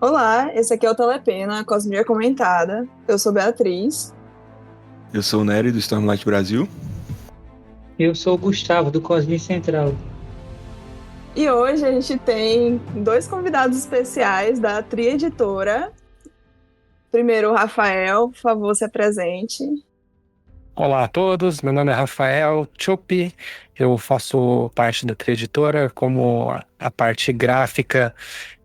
Olá, esse aqui é o Telepena, Cosmia Comentada. Eu sou Beatriz. Eu sou o Nery do Stormlight Brasil. Eu sou o Gustavo, do Cosmin Central. E hoje a gente tem dois convidados especiais da Tria Editora. Primeiro, o Rafael, por favor, se apresente. Olá a todos, meu nome é Rafael Chupi, eu faço parte da Tria Editora como a parte gráfica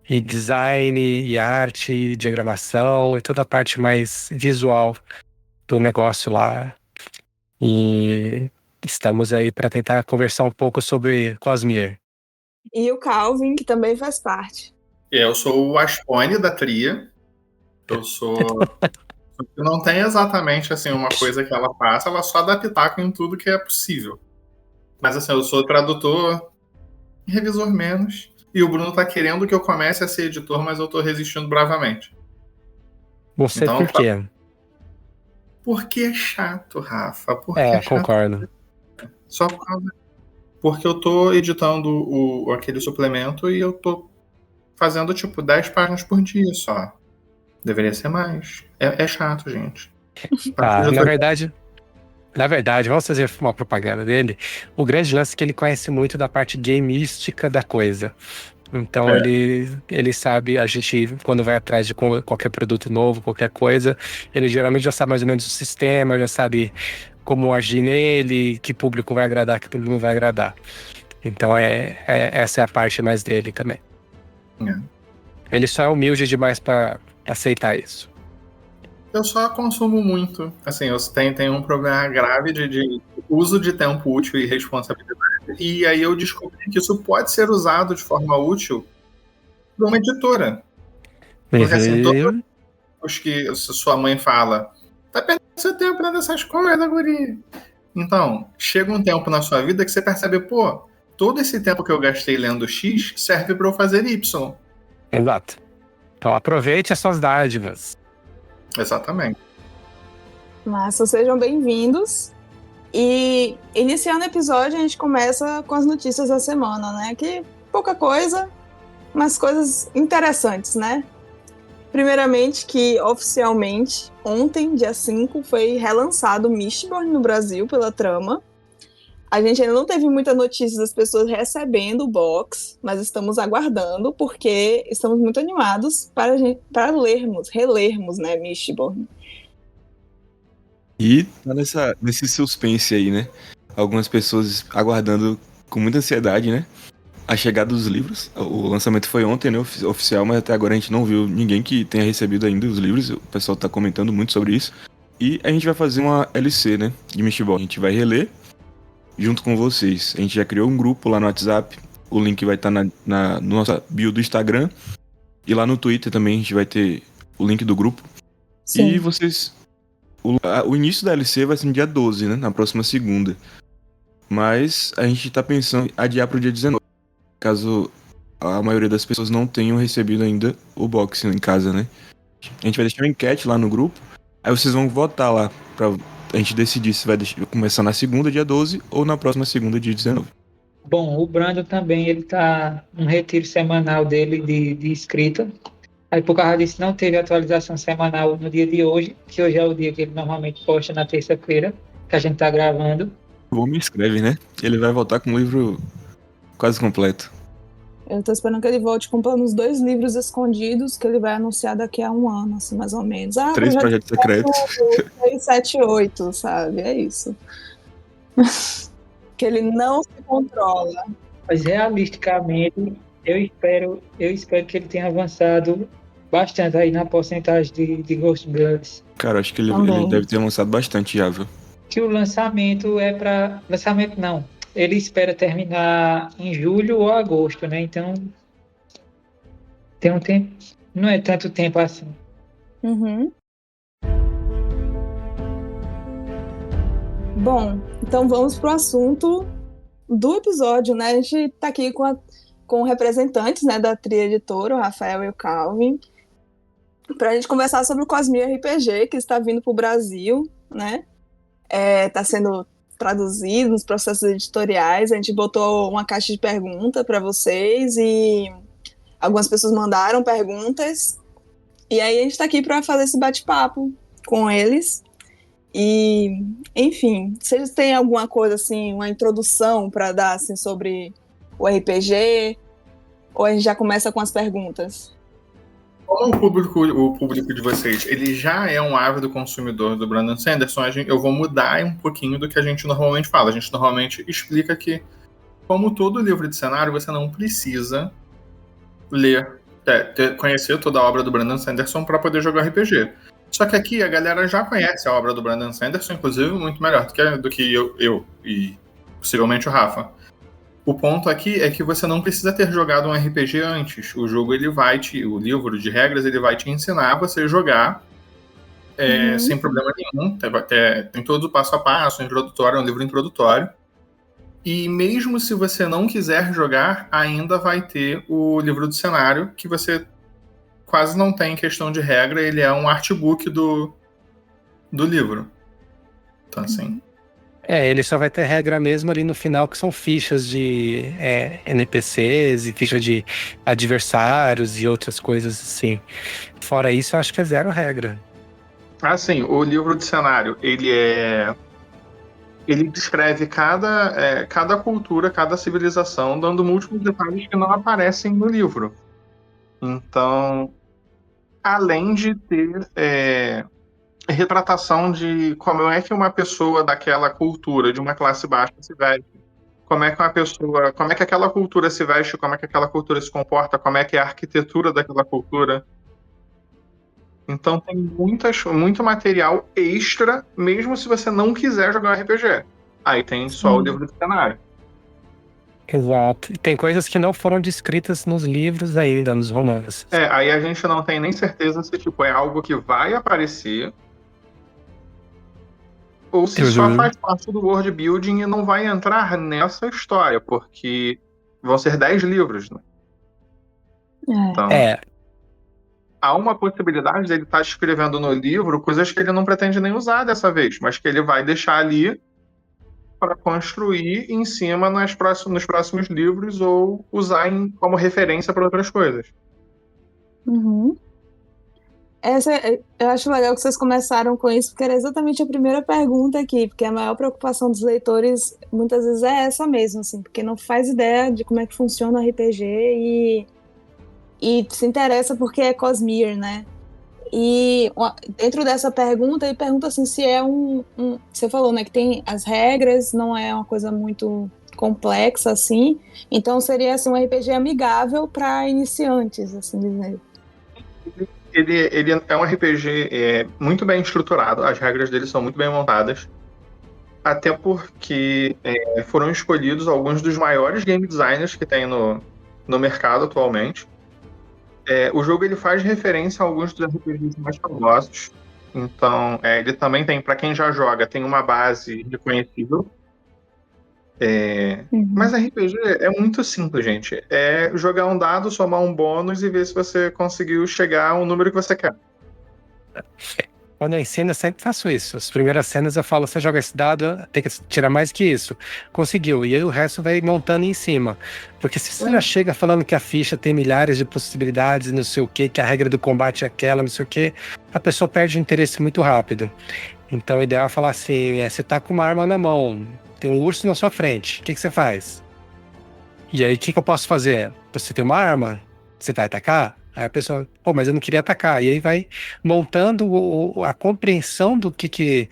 e design e arte e diagramação e toda a parte mais visual do negócio lá. E estamos aí para tentar conversar um pouco sobre Cosmere. E o Calvin, que também faz parte. Eu sou o Aspone da Tria. Não tem exatamente assim uma coisa que ela faça, ela só dá pitaco em tudo que é possível. Mas assim, eu sou tradutor e revisor menos. E o Bruno tá querendo que eu comece a ser editor, mas eu tô resistindo bravamente. Você Então, por quê? Porque é chato, Rafa. Porque é chato. Concordo. Só por causa. Porque eu tô editando aquele suplemento e eu tô fazendo tipo 10 páginas por dia só. Deveria ser mais. É chato, gente. Na verdade, vamos fazer uma propaganda dele. O grande lance é que ele conhece muito da parte gameística da coisa. Então ele sabe, a gente, quando vai atrás de qualquer produto novo, qualquer coisa, ele geralmente já sabe mais ou menos o sistema, já sabe como agir nele, que público vai agradar, que público não vai agradar. Então essa é a parte mais dele também. Ele só é humilde demais para aceitar isso. Eu só consumo muito. Assim, eu tenho um problema grave de uso de tempo útil e responsabilidade. E aí eu descobri que isso pode ser usado de forma útil por uma editora. Porque assim, todos os que sua mãe fala, tá perdendo seu tempo lendo essas coisas, guri. Então, chega um tempo na sua vida que você percebe, pô, todo esse tempo que eu gastei lendo X serve para eu fazer Y. Exato. Então aproveite as suas dádivas. Exatamente. Mas sejam bem-vindos. E iniciando o episódio, a gente começa com as notícias da semana, né? Que pouca coisa, mas coisas interessantes, né? Primeiramente, que oficialmente, ontem, dia 5, foi relançado Mistborn no Brasil pela Trama. A gente ainda não teve muita notícia das pessoas recebendo o box, mas estamos aguardando, porque estamos muito animados para relermos, né, Mistborn. E tá nesse suspense aí, né? Algumas pessoas aguardando com muita ansiedade, né? A chegada dos livros. O lançamento foi ontem, né? Oficial, mas até agora a gente não viu ninguém que tenha recebido ainda os livros. O pessoal tá comentando muito sobre isso. E a gente vai fazer uma LC, né? De Mistborn. A gente vai reler junto com vocês. A gente já criou um grupo lá no WhatsApp. O link vai estar no nossa bio do Instagram. E lá no Twitter também a gente vai ter o link do grupo. Sim. E vocês... O início da LC vai ser no dia 12, né? Na próxima segunda. Mas a gente tá pensando em adiar pro dia 19. Caso a maioria das pessoas não tenham recebido ainda o box em casa, né? A gente vai deixar uma enquete lá no grupo. Aí vocês vão votar lá pra a gente decidir se vai começar na segunda, dia 12, ou na próxima segunda, dia 19. Bom, o Brandon também, ele tá num retiro semanal dele de escrita. Aí por causa disso não teve atualização semanal no dia de hoje, que hoje é o dia que ele normalmente posta na terça-feira, que a gente tá gravando. O me escreve, né? Ele vai voltar com um livro quase completo. Eu tô esperando que ele volte comprando os 2 livros escondidos que ele vai anunciar daqui a 1 ano, assim, mais ou menos. 3 projetos secretos. 6, 7, 8, sabe? É isso. Que ele não se controla. Mas realisticamente, eu espero que ele tenha avançado bastante aí na porcentagem de Ghost Bloods. Cara, acho que ele deve ter avançado bastante já, viu? Que o lançamento é para... Lançamento não. Ele espera terminar em julho ou agosto, né? Então, tem um tempo... Não é tanto tempo assim. Uhum. Bom, então vamos pro assunto do episódio, né? A gente tá aqui com representantes, né, da Tria Editora, o Rafael e o Calvin, pra gente conversar sobre o Cosmere RPG, que está vindo pro Brasil, né? Tá sendo traduzido nos processos editoriais. A gente botou uma caixa de pergunta para vocês e algumas pessoas mandaram perguntas E aí a gente tá aqui para fazer esse bate-papo com eles. E, enfim, se eles têm alguma coisa assim, uma introdução para dar assim, sobre o RPG, ou a gente já começa com as perguntas? Como o público de vocês ele já é um ávido consumidor do Brandon Sanderson, eu vou mudar um pouquinho do que a gente normalmente fala. A gente normalmente explica que, como todo livro de cenário, você não precisa ler, conhecer toda a obra do Brandon Sanderson para poder jogar RPG. Só que aqui a galera já conhece a obra do Brandon Sanderson, inclusive muito melhor do que eu e possivelmente o Rafa. O ponto aqui é que você não precisa ter jogado um RPG antes. O jogo o livro de regras, ele vai te ensinar a você jogar sem problema nenhum. Tem todo o passo a passo, introdutório, é um livro introdutório. E mesmo se você não quiser jogar, ainda vai ter o livro do cenário, que você quase não tem questão de regra, ele é um artbook do livro. Então, assim... Ele só vai ter regra mesmo ali no final, que são fichas de NPCs e ficha de adversários e outras coisas assim. Fora isso, eu acho que é zero regra. Sim, o livro de cenário, ele descreve cada cultura, cada civilização, dando múltiplos detalhes que não aparecem no livro. Então, além de ter retratação de como é que uma pessoa daquela cultura, de uma classe baixa, se veste, como é que aquela cultura se veste, como é que aquela cultura se comporta, como é que é a arquitetura daquela cultura. Então tem muito material extra, mesmo se você não quiser jogar um RPG. Aí tem só o livro do cenário. Exato. E tem coisas que não foram descritas nos livros ainda, nos romances. Aí a gente não tem nem certeza se é algo que vai aparecer ou se só faz parte do world building e não vai entrar nessa história, porque vão ser 10 livros, né? Então, há uma possibilidade dele estar escrevendo no livro coisas que ele não pretende nem usar dessa vez, mas que ele vai deixar ali para construir em cima nos próximos livros ou usar como referência para outras coisas. Uhum. Eu acho legal que vocês começaram com isso, porque era exatamente a primeira pergunta aqui, porque a maior preocupação dos leitores muitas vezes é essa mesmo, assim, porque não faz ideia de como é que funciona o RPG e se interessa porque é Cosmere, né? E dentro dessa pergunta, ele pergunta assim, se é você falou, né, que tem as regras, não é uma coisa muito complexa, assim, então seria assim, um RPG amigável para iniciantes, assim dizer. Ele é um RPG muito bem estruturado, as regras dele são muito bem montadas, até porque foram escolhidos alguns dos maiores game designers que tem no mercado atualmente. O jogo ele faz referência a alguns dos RPGs mais famosos, então ele também tem, para quem já joga, tem uma base reconhecível. Mas RPG é muito simples, gente. É jogar um dado, somar um bônus e ver se você conseguiu chegar ao número que você quer. Quando eu ensino, eu sempre faço isso. As primeiras cenas eu falo, você joga esse dado, tem que tirar mais que isso. Conseguiu. E aí o resto vai montando em cima. Porque se você já chega falando que a ficha tem milhares de possibilidades, não sei o quê, que a regra do combate é aquela, não sei o quê, a pessoa perde o interesse muito rápido. Então o ideal é falar assim, você tá com uma arma na mão, tem um urso na sua frente, o que você faz? E aí, o que eu posso fazer? Você tem uma arma, você vai atacar? Aí a pessoa, mas eu não queria atacar. E aí vai montando a compreensão do que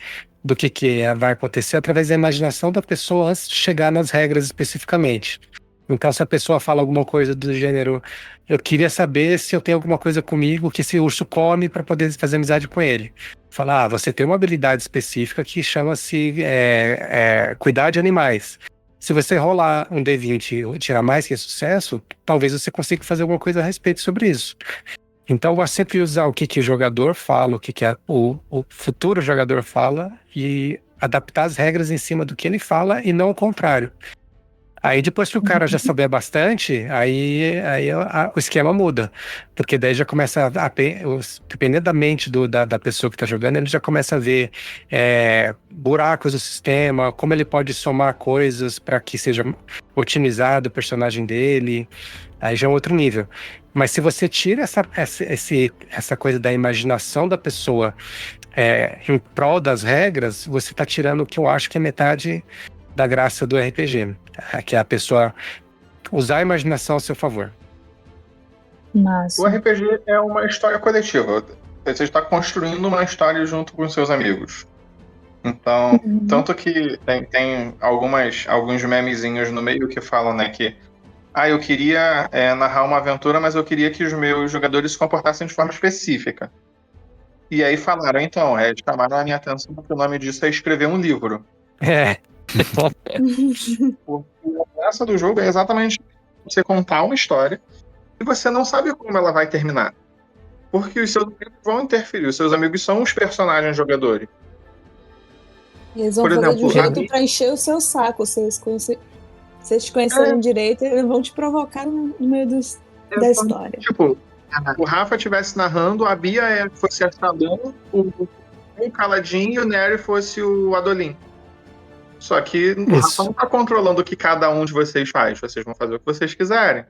vai acontecer através da imaginação da pessoa antes de chegar nas regras especificamente. Então, se a pessoa fala alguma coisa do gênero, eu queria saber se eu tenho alguma coisa comigo que esse urso come para poder fazer amizade com ele. Falar, você tem uma habilidade específica que chama-se cuidar de animais. Se você rolar um D20 e tirar mais que sucesso, talvez você consiga fazer alguma coisa a respeito sobre isso. Então, eu vou sempre usar o que o jogador fala, o que o futuro jogador fala e adaptar as regras em cima do que ele fala e não o contrário. Aí depois que o cara já souber bastante, aí o esquema muda. Porque daí já começa dependendo da mente da pessoa que tá jogando, ele já começa a ver buracos do sistema, como ele pode somar coisas para que seja otimizado o personagem dele. Aí já é um outro nível. Mas se você tira essa coisa da imaginação da pessoa em prol das regras, você está tirando o que eu acho que é metade da graça do RPG, que é a pessoa usar a imaginação a seu favor. Massa. O RPG é uma história coletiva. Você está construindo uma história junto com seus amigos. Então, tanto que tem alguns memezinhos no meio que falam, né, que eu queria narrar uma aventura, mas eu queria que os meus jogadores se comportassem de forma específica. E aí falaram, então, chamaram a minha atenção porque o nome disso é escrever um livro. Porque a graça do jogo é exatamente você contar uma história e você não sabe como ela vai terminar. Porque os seus amigos vão interferir, os seus amigos são os personagens jogadores. E eles vão Por fazer de um exemplo, jeito pra encher o seu saco. Se eles te conhecerem direito, eles vão te provocar no meio da história. Tipo, o Rafa estivesse narrando, a Bia fosse a Stradon, o Caladinho e o Nery fosse o Adolin. Só que o Rafa não tá controlando o que cada um de vocês faz. Vocês vão fazer o que vocês quiserem.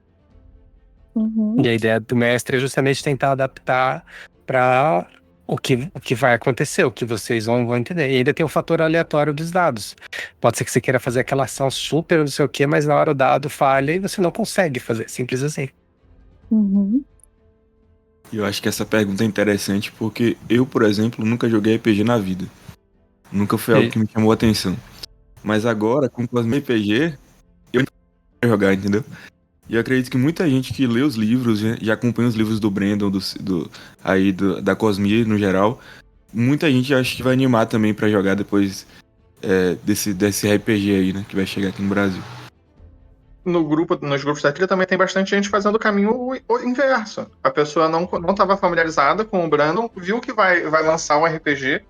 E a ideia do mestre é justamente tentar adaptar para o que vai acontecer, o que vocês vão entender. E ainda tem o fator aleatório dos dados. Pode ser que você queira fazer aquela ação super não sei o quê, mas na hora o dado falha e você não consegue fazer. Simples assim. E eu acho que essa pergunta é interessante porque eu, por exemplo, nunca joguei RPG na vida. Nunca foi algo que me chamou a atenção. Mas agora, com o RPG, eu quero jogar, entendeu? E eu acredito que muita gente que lê os livros, já acompanha os livros do Brandon, da Cosmia no geral, muita gente acha que vai animar também pra jogar depois desse RPG aí, né, que vai chegar aqui no Brasil. Nos grupos da trilha também tem bastante gente fazendo o caminho inverso. A pessoa não estava familiarizada com o Brandon, viu que vai lançar um RPG,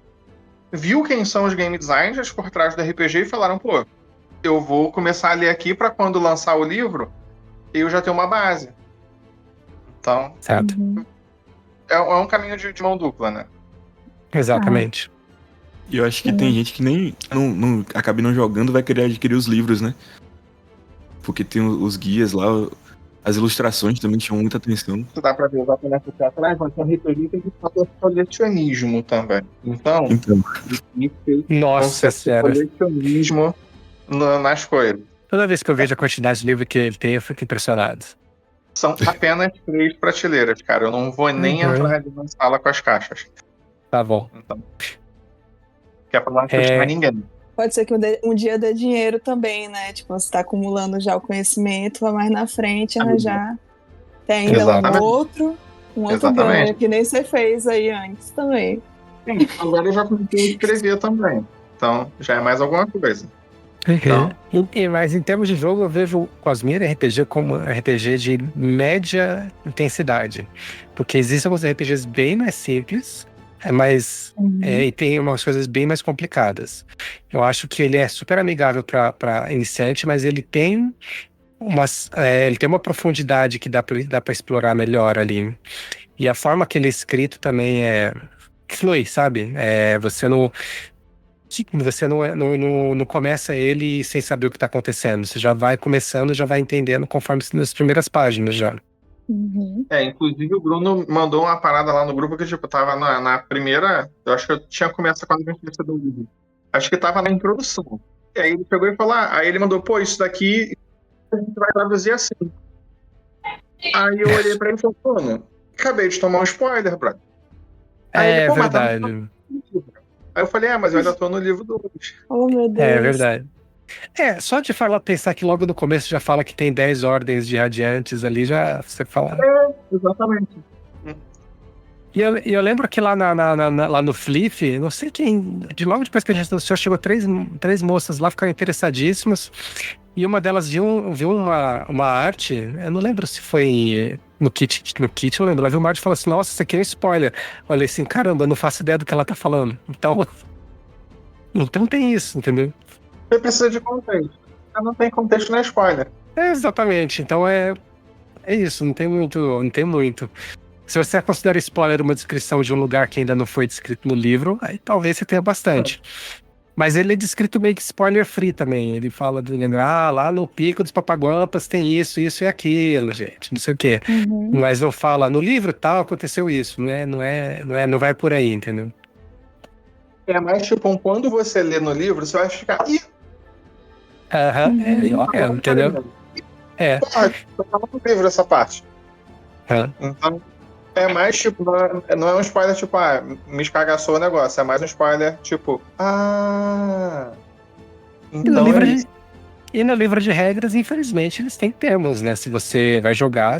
viu quem são os game designers por trás do RPG e falaram, pô, eu vou começar a ler aqui para quando lançar o livro, eu já tenho uma base. Então, certo. É um caminho de mão dupla, né? Exatamente. E eu acho que tem gente que nem acaba não jogando, vai querer adquirir os livros, né? Porque tem os guias lá, as ilustrações também chamam muita atenção. Dá pra ver exatamente o que atrás, mas o RPG tem que fazer colecionismo também. Então. Nossa senhora. Colecionismo nas coisas. Toda vez que eu vejo a quantidade de livros que ele tem, eu fico impressionado. São apenas 3 prateleiras, cara. Eu não vou nem entrar ali na sala com as caixas. Tá bom. Então, que é pra não assustar ninguém. Pode ser que um dia dê dinheiro também, né? Tipo, você tá acumulando já o conhecimento, vai mais na frente arranjar. Tem ainda um outro ganho, que nem você fez aí antes também. Sim, agora eu já comecei a escrever também. Então, já é mais alguma coisa. Então, mas em termos de jogo, eu vejo o Cosmia RPG como RPG de média intensidade. Porque existem alguns RPGs bem mais simples, e tem umas coisas bem mais complicadas. Eu acho que ele é super amigável para iniciante, mas ele tem uma profundidade que dá para explorar melhor ali. E a forma que ele é escrito também flui, sabe? Você não começa ele sem saber o que está acontecendo. Você já vai começando, já vai entendendo conforme nas primeiras páginas já. Inclusive o Bruno mandou uma parada lá no grupo que tipo, tava na primeira. Eu acho que eu tinha começado quando a gente recebeu o livro. Acho que tava na introdução. E aí ele pegou e falou: aí ele mandou, pô, isso daqui a gente vai traduzir assim. Aí eu olhei pra ele e falei, Bruno, acabei de tomar um spoiler, brother. Aí ele, pô, verdade. Aí eu falei, mas eu ainda tô no livro 2. Oh, meu Deus. É verdade. Só de pensar que logo no começo já fala que tem 10 ordens de radiantes ali, já você fala. Exatamente. E eu lembro que lá no Flip, não sei quem, logo depois que a gente anunciou, chegou três moças lá, ficaram interessadíssimas. E uma delas viu uma arte, eu não lembro se foi no kit, eu lembro. Ela viu uma arte e falou assim: nossa, isso aqui é um spoiler. Eu falei assim: caramba, eu não faço ideia do que ela tá falando. Então tem isso, entendeu? Você precisa de contexto. não tem contexto na spoiler. Exatamente. Então é isso, não tem muito. Se você considera spoiler uma descrição de um lugar que ainda não foi descrito no livro, aí talvez você tenha bastante. Mas ele é descrito meio que spoiler free também. Ele fala lá no Pico dos Papaguampas tem isso e aquilo, gente, não sei o quê. Uhum. Mas não fala, no livro tal, aconteceu isso. Não vai por aí, entendeu? É mais tipo, quando você lê no livro, você vai ficar. Ih, Entendeu? porra, tá no livro essa parte. É. Então, é mais tipo, não é um spoiler tipo, me escagaçou o negócio. É mais um spoiler tipo, então E no livro de regras, infelizmente, eles têm termos, né? Se você vai jogar,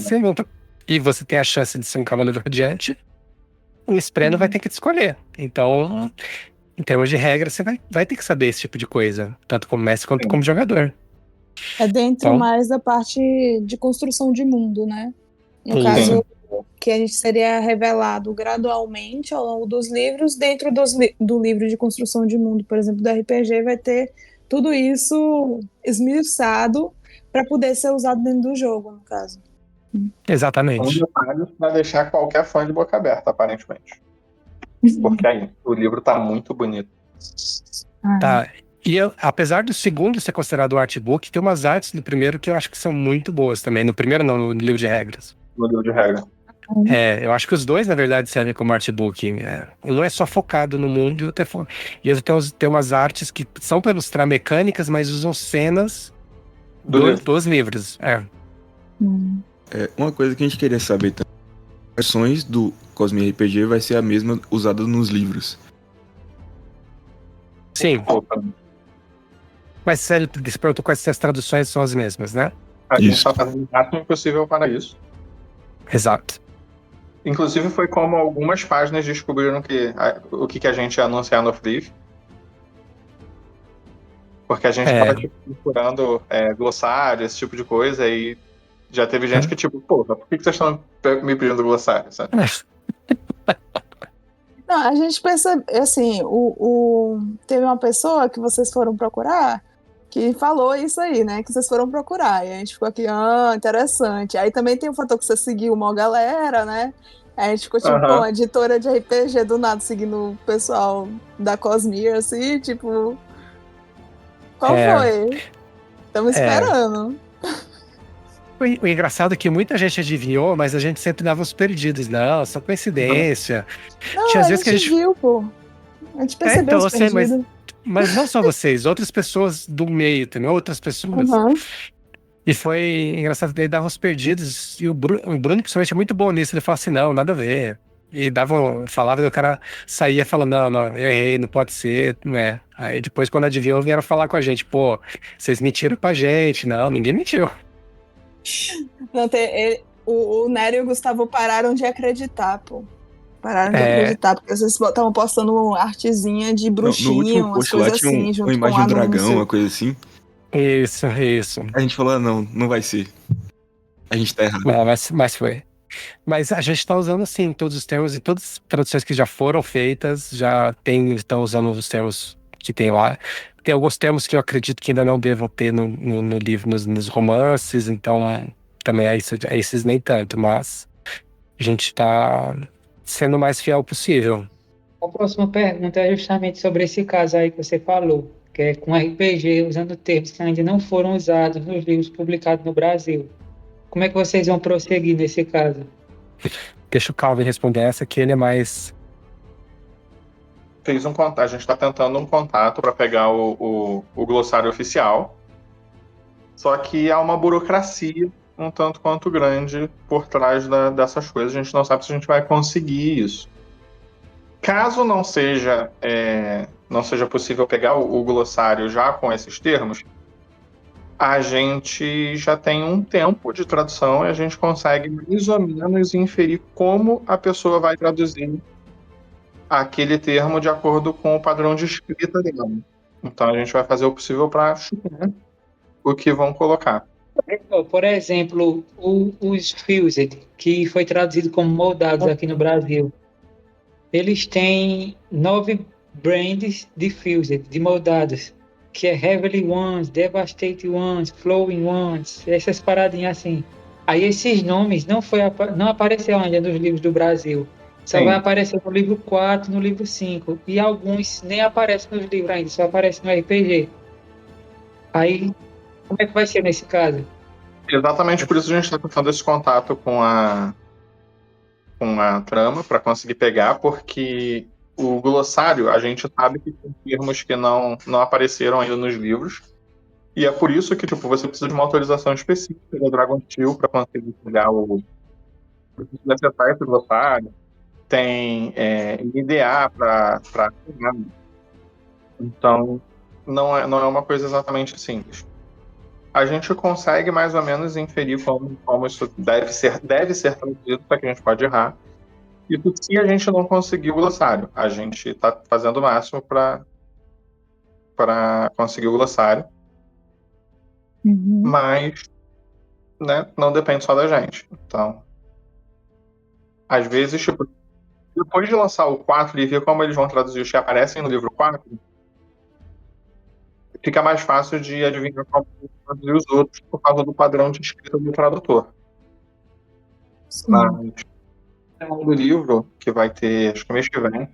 e você tem a chance de ser um cavaleiro radiante, o Espreno vai ter que te escolher. Então, em termos de regras, você vai ter que saber esse tipo de coisa, tanto como mestre quanto como jogador. É dentro Então, mais da parte de construção de mundo, né? No Sim. caso, que a gente seria revelado gradualmente ao longo dos livros, dentro do livro de construção de mundo, por exemplo, do RPG, vai ter tudo isso esmiuçado para poder ser usado dentro do jogo, no caso. Exatamente. Vai deixar qualquer fã de boca aberta, aparentemente. Porque aí, o livro tá muito bonito. Tá. E apesar do segundo ser considerado um artbook, tem umas artes do primeiro que eu acho que são muito boas também. No primeiro não, no livro de regras. No livro de regra. Eu acho que os dois, na verdade, servem como artbook. Não é só focado no mundo. E eles têm umas artes que são para ilustrar mecânicas, mas usam cenas dos livros. Uma coisa que a gente queria saber também. As versões do Cosme RPG vai ser a mesma usada nos livros. Sim. Mas você perguntou quais se as traduções são as mesmas, né? A gente está fazendo o máximo possível para isso. Exato. Inclusive foi como algumas páginas descobriram o que a gente ia anunciar no Flip. Porque a gente estava procurando glossário, esse tipo de coisa, e já teve gente que tipo, porra, por que vocês estão me pedindo glossário, sabe? Não, a gente percebe, assim, teve uma pessoa que vocês foram procurar que falou isso aí, né? Que vocês foram procurar. E a gente ficou aqui, interessante. Aí também tem o fator que você seguiu uma galera, né? Aí a gente ficou tipo, uma editora de RPG do nada seguindo o pessoal da Cosmere, assim, tipo. Qual foi? Estamos esperando. O engraçado é que muita gente adivinhou, mas a gente sempre dava os perdidos. Não, só coincidência. Não, Tinha a às vezes gente que a gente viu, pô. A gente percebeu os perdidos. Mas não só vocês, outras pessoas do meio também, outras pessoas. E foi engraçado que ele dava os perdidos, e o Bruno principalmente é muito bom nisso, ele falava assim, não, nada a ver. E falava e o cara saía falando, não, eu errei, não pode ser, não é. Aí depois quando adivinhou vieram falar com a gente, pô, vocês mentiram pra gente. Não, ninguém mentiu. Não, o Nery e o Gustavo pararam de acreditar, pô. Pararam de acreditar, porque vocês estavam postando uma artezinha de bruxinho, umas coisas assim, junto uma imagem com de um dragão, anúncio. uma coisa assim. Isso. A gente falou, não vai ser. A gente tá errado. Mas foi. Mas a gente tá usando, assim, todos os termos, e todas as traduções que já foram feitas, estão usando os termos que tem lá. Tem alguns termos que eu acredito que ainda não devam ter no livro, nos romances, então também esses nem tanto, mas a gente tá sendo o mais fiel possível. A próxima pergunta é justamente sobre esse caso aí que você falou, que é com RPG usando termos que ainda não foram usados nos livros publicados no Brasil. Como é que vocês vão prosseguir nesse caso? Deixa o Calvin responder essa, que ele é mais... Fez um contato, a gente está tentando um contato para pegar o glossário oficial, só que há uma burocracia um tanto quanto grande por trás dessas coisas, a gente não sabe se a gente vai conseguir isso. Caso não seja possível pegar o glossário já com esses termos, a gente já tem um tempo de tradução e a gente consegue mais ou menos inferir como a pessoa vai traduzir aquele termo de acordo com o padrão de escrita dela. Então a gente vai fazer o possível para chutar o que vão colocar. Por exemplo, os Fused, que foi traduzido como moldados aqui no Brasil, eles têm 9 brands de Fused, de moldados. que é Heavily Ones, Devastated Ones, Flowing Ones, essas paradinhas assim. Aí esses nomes não apareceram ainda nos livros do Brasil. Só Sim. vai aparecer no livro 4, no livro 5. E alguns nem aparecem nos livros ainda, só aparecem no RPG. Aí, como é que vai ser nesse caso? Exatamente por isso a gente está tentando esse contato com a trama para conseguir pegar, porque o glossário a gente sabe que tem termos que não apareceram ainda nos livros. E é por isso que tipo, você precisa de uma autorização específica da Dragon Steel para conseguir pegar precisa acessar esse glossário. Tem IDA para assinar. Então, não é uma coisa exatamente simples. A gente consegue mais ou menos inferir como isso deve ser traduzido, para que a gente pode errar. E se a gente não conseguir o glossário, a gente está fazendo o máximo para conseguir o glossário, mas né, não depende só da gente. Então, às vezes, tipo, depois de lançar o 4 e ver como eles vão traduzir os que aparecem no livro 4, fica mais fácil de adivinhar como traduzir os outros por causa do padrão de escrita do tradutor. Sim. Mas do livro, que vai ter, acho que mês que vem,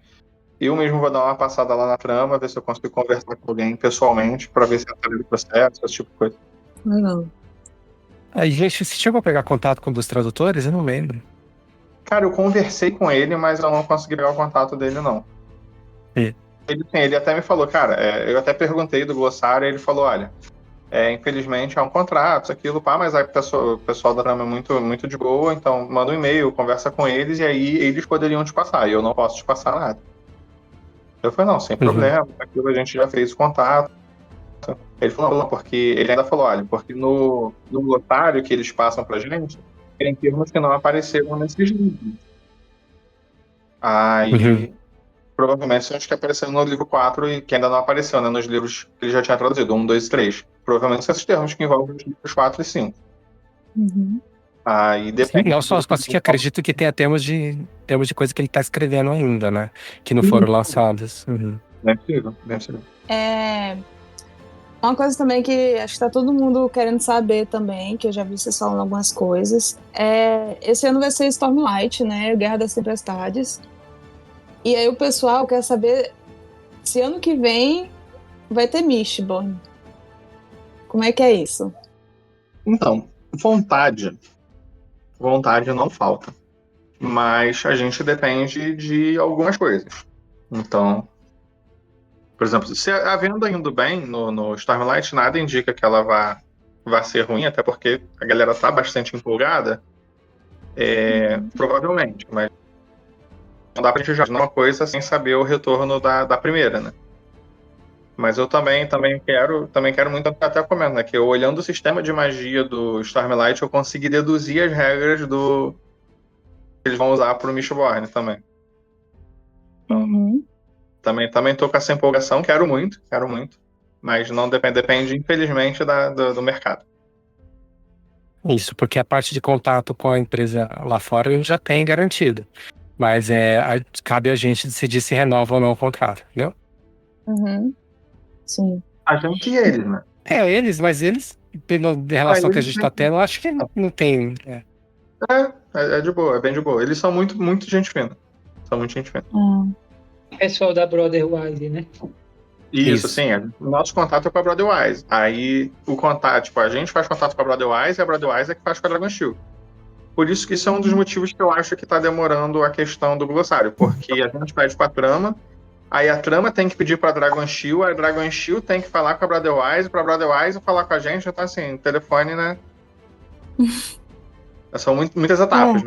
eu mesmo vou dar uma passada lá na trama, ver se eu consigo conversar com alguém pessoalmente, para ver se acelera o processo, esse tipo de coisa. Legal. Aí, gente, você chegou a pegar contato com um dos tradutores? Eu não lembro. Cara, eu conversei com ele, mas eu não consegui pegar o contato dele, não. E? Ele até me falou, cara, eu até perguntei do glossário, e ele falou, olha, infelizmente é um contrato, isso, aquilo, pá, mas aí o pessoal da trama é muito, muito de boa, então manda um e-mail, conversa com eles, e aí eles poderiam te passar, e eu não posso te passar nada. Eu falei, não, sem problema, aquilo a gente já fez o contato. Ele falou, não, porque ele ainda falou, olha, porque no glossário que eles passam pra gente, tem termos que não apareceram nesses livros. Aí, provavelmente são os que apareceram no livro 4 e que ainda não apareceu, né, nos livros que ele já tinha traduzido, 1, 2 e 3. Provavelmente são esses termos que envolvem os livros 4 e 5. Aí depende. Sim, eu só que acredito que tenha termos de coisa que ele tá escrevendo ainda, né? Que não foram lançados. Bem possível, bem possível. Uma coisa também que acho que tá todo mundo querendo saber também, que eu já vi vocês falando algumas coisas, esse ano vai ser Stormlight, né? Guerra das Tempestades. E aí o pessoal quer saber se ano que vem vai ter Mistborn. Como é que é isso? Então, vontade não falta. Mas a gente depende de algumas coisas. Então, por exemplo, se a venda indo bem no Stormlight, nada indica que ela vá ser ruim, até porque a galera tá bastante empolgada. Provavelmente, mas não dá pra gente jogar uma coisa sem saber o retorno da primeira, né? Mas eu também quero muito, até comento, né? Que eu, olhando o sistema de magia do Stormlight, eu consegui deduzir as regras que eles vão usar pro Mistborn também. Então, também tô com essa empolgação, quero muito, mas não depende infelizmente do mercado. Isso, porque a parte de contato com a empresa lá fora eu já tenho garantido. Mas cabe a gente decidir se renova ou não o contrato, entendeu? Sim. A gente e eles, né? Mas eles, pela relação que a gente tá tendo, eu acho que não tem. É de boa, é bem de boa. Eles são muito, muito gente fina. São muito gente fina. Pessoal da Brotherwise, né? Isso, sim. O nosso contato é com a Brotherwise. Aí o contato, tipo, a gente faz contato com a Brotherwise e a Brotherwise é que faz com a Dragon Steel. Por isso que isso é um dos motivos que eu acho que tá demorando a questão do glossário. Porque a gente pede pra trama, aí a trama tem que pedir pra Dragon Steel, a Dragon Steel tem que falar com a Brotherwise, pra Brotherwise falar com a gente, então assim, telefone, né? São muitas etapas,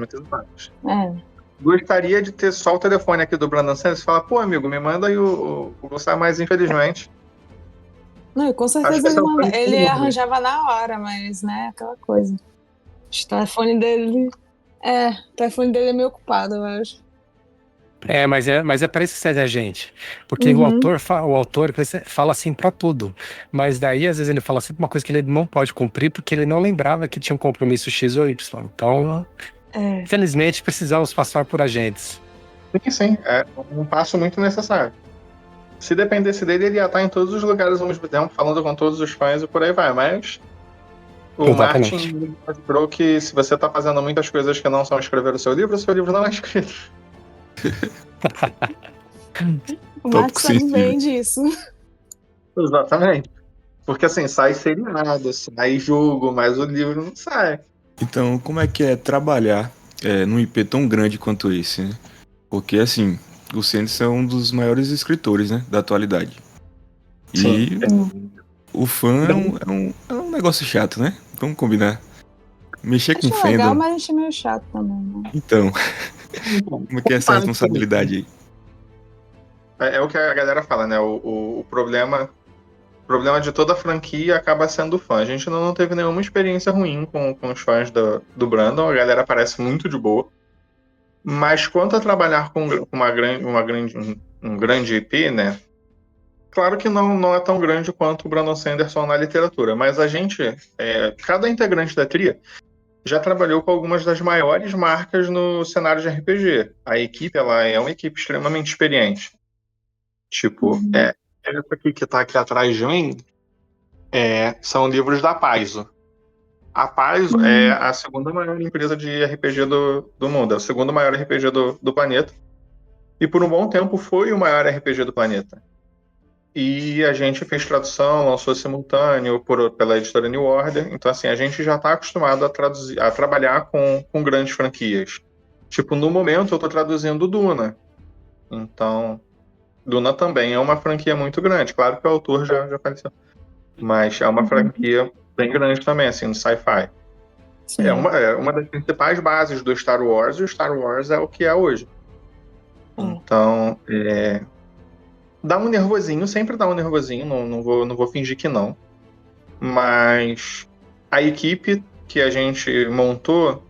Gostaria de ter só o telefone aqui do Brandon Santos e falar, pô, amigo, me manda aí o glossário, mas infelizmente... Não, com certeza ele arranjava na hora, mas, né, aquela coisa. O telefone dele é meio ocupado, eu acho. Mas é para isso que serve a gente. Porque o autor fala assim pra tudo. Mas daí, às vezes, ele fala sempre uma coisa que ele não pode cumprir porque ele não lembrava que tinha um compromisso X ou Y. Então, infelizmente, precisamos passar por agentes. Sim, é um passo muito necessário. Se dependesse dele, ele ia estar em todos os lugares ao mesmo tempo, falando com todos os fãs e por aí vai. Mas o Exatamente. Martin mostrou que se você está fazendo muitas coisas que não são escrever o seu livro não é escrito. O Tópico Marcos sabe sensível. bem disso. Exatamente. Porque assim, sai seriado, sai jogo, mas o livro não sai. Então, como é que é trabalhar num IP tão grande quanto esse, né? Porque, assim, o Sanderson é um dos maiores escritores, né, da atualidade. E o fã é um negócio chato, né? Vamos combinar. Mexer com Acho legal, fandom. mas achei meio chato também, né? Então, como é que é essa responsabilidade aí? É o que a galera fala, né? O problema de toda a franquia acaba sendo o fã. A gente não teve nenhuma experiência ruim com os fãs do Brandon. A galera parece muito de boa. Mas quanto a trabalhar com um grande IP, né? Claro que não é tão grande quanto o Brandon Sanderson na literatura, mas a gente, cada integrante da tria, já trabalhou com algumas das maiores marcas no cenário de RPG. A equipe, ela é uma equipe extremamente experiente. Tipo, essa aqui que tá aqui atrás de mim, são livros da Paizo. A Paizo é a segunda maior empresa de RPG do mundo, é o segundo maior RPG do planeta. E por um bom tempo foi o maior RPG do planeta. E a gente fez tradução, lançou simultâneo pela editora New Order. Então, assim, a gente já está acostumado a trabalhar com grandes franquias. Tipo, no momento eu estou traduzindo Duna. Então, Duna também é uma franquia muito grande. Claro que o autor já faleceu. Mas é uma franquia bem grande também, assim, no sci-fi. É uma das principais bases do Star Wars, e o Star Wars é o que é hoje. Então, dá um nervosinho, sempre dá um nervosinho, não vou fingir que não. Mas a equipe que a gente montou,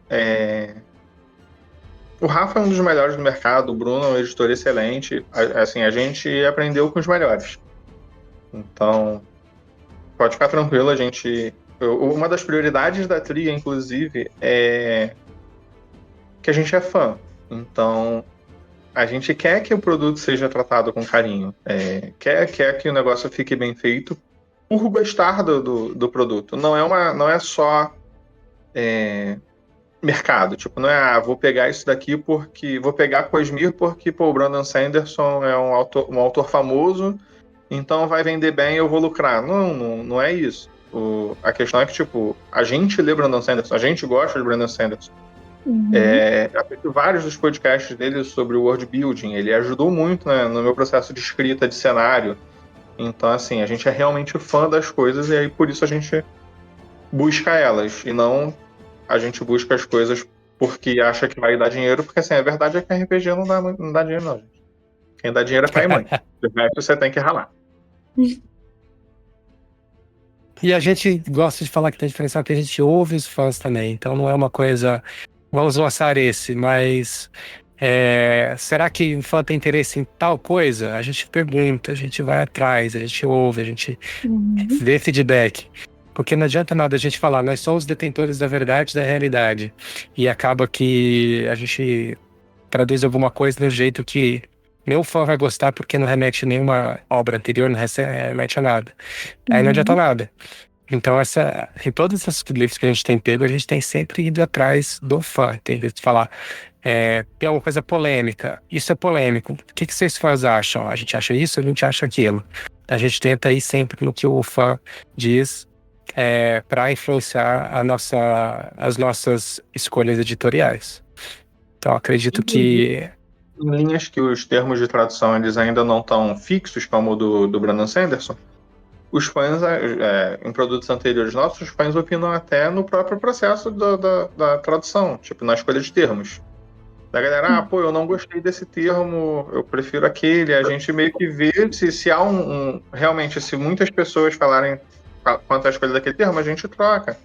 o Rafa é um dos melhores do mercado, o Bruno é um editor excelente, assim, a gente aprendeu com os melhores. Então, pode ficar tranquilo, uma das prioridades da tria, inclusive, é que a gente é fã. Então, a gente quer que o produto seja tratado com carinho, quer que o negócio fique bem feito por gostar do produto. Não é só mercado. Tipo, não é, vou pegar isso daqui porque... Vou pegar Cosmere porque, pô, o Brandon Sanderson é um autor famoso, então vai vender bem e eu vou lucrar. Não é isso. A questão é que, tipo, a gente lê Brandon Sanderson, a gente gosta de Brandon Sanderson. Já fiz vários dos podcasts dele sobre o world building, ele ajudou muito, né, no meu processo de escrita de cenário. Então, assim, a gente é realmente fã das coisas e aí por isso a gente busca elas e não a gente busca as coisas porque acha que vai dar dinheiro, porque assim, a verdade é que RPG não dá dinheiro não, gente. Quem dá dinheiro é pai e mãe. O resto você tem que ralar. E a gente gosta de falar que tem diferença porque a gente ouve os fãs também, então não é uma coisa, vamos lançar esse, mas será que o fã tem interesse em tal coisa? A gente pergunta, a gente vai atrás, a gente ouve, a gente vê feedback. Porque não adianta nada a gente falar, nós somos detentores da verdade, da realidade. E acaba que a gente traduz alguma coisa do jeito que nem o fã vai gostar porque não remete a nenhuma obra anterior, não remete a nada. Aí não adianta nada. Então, em todos esses livros que a gente tem pego, a gente tem sempre ido atrás do fã. Tem de falar, tem alguma coisa polêmica. Isso é polêmico. O que vocês fãs acham? A gente acha isso, a gente acha aquilo. A gente tenta ir sempre no que o fã diz para influenciar as nossas escolhas editoriais. Então, acredito que... Em linhas que os termos de tradução eles ainda não estão fixos, como o do Brandon Sanderson, os fãs, em produtos anteriores nossos, os fãs opinam até no próprio processo da tradução, tipo, na escolha de termos. Da galera, eu não gostei desse termo, eu prefiro aquele. A gente meio que vê se há realmente, se muitas pessoas falarem quanto à escolha daquele termo, a gente troca.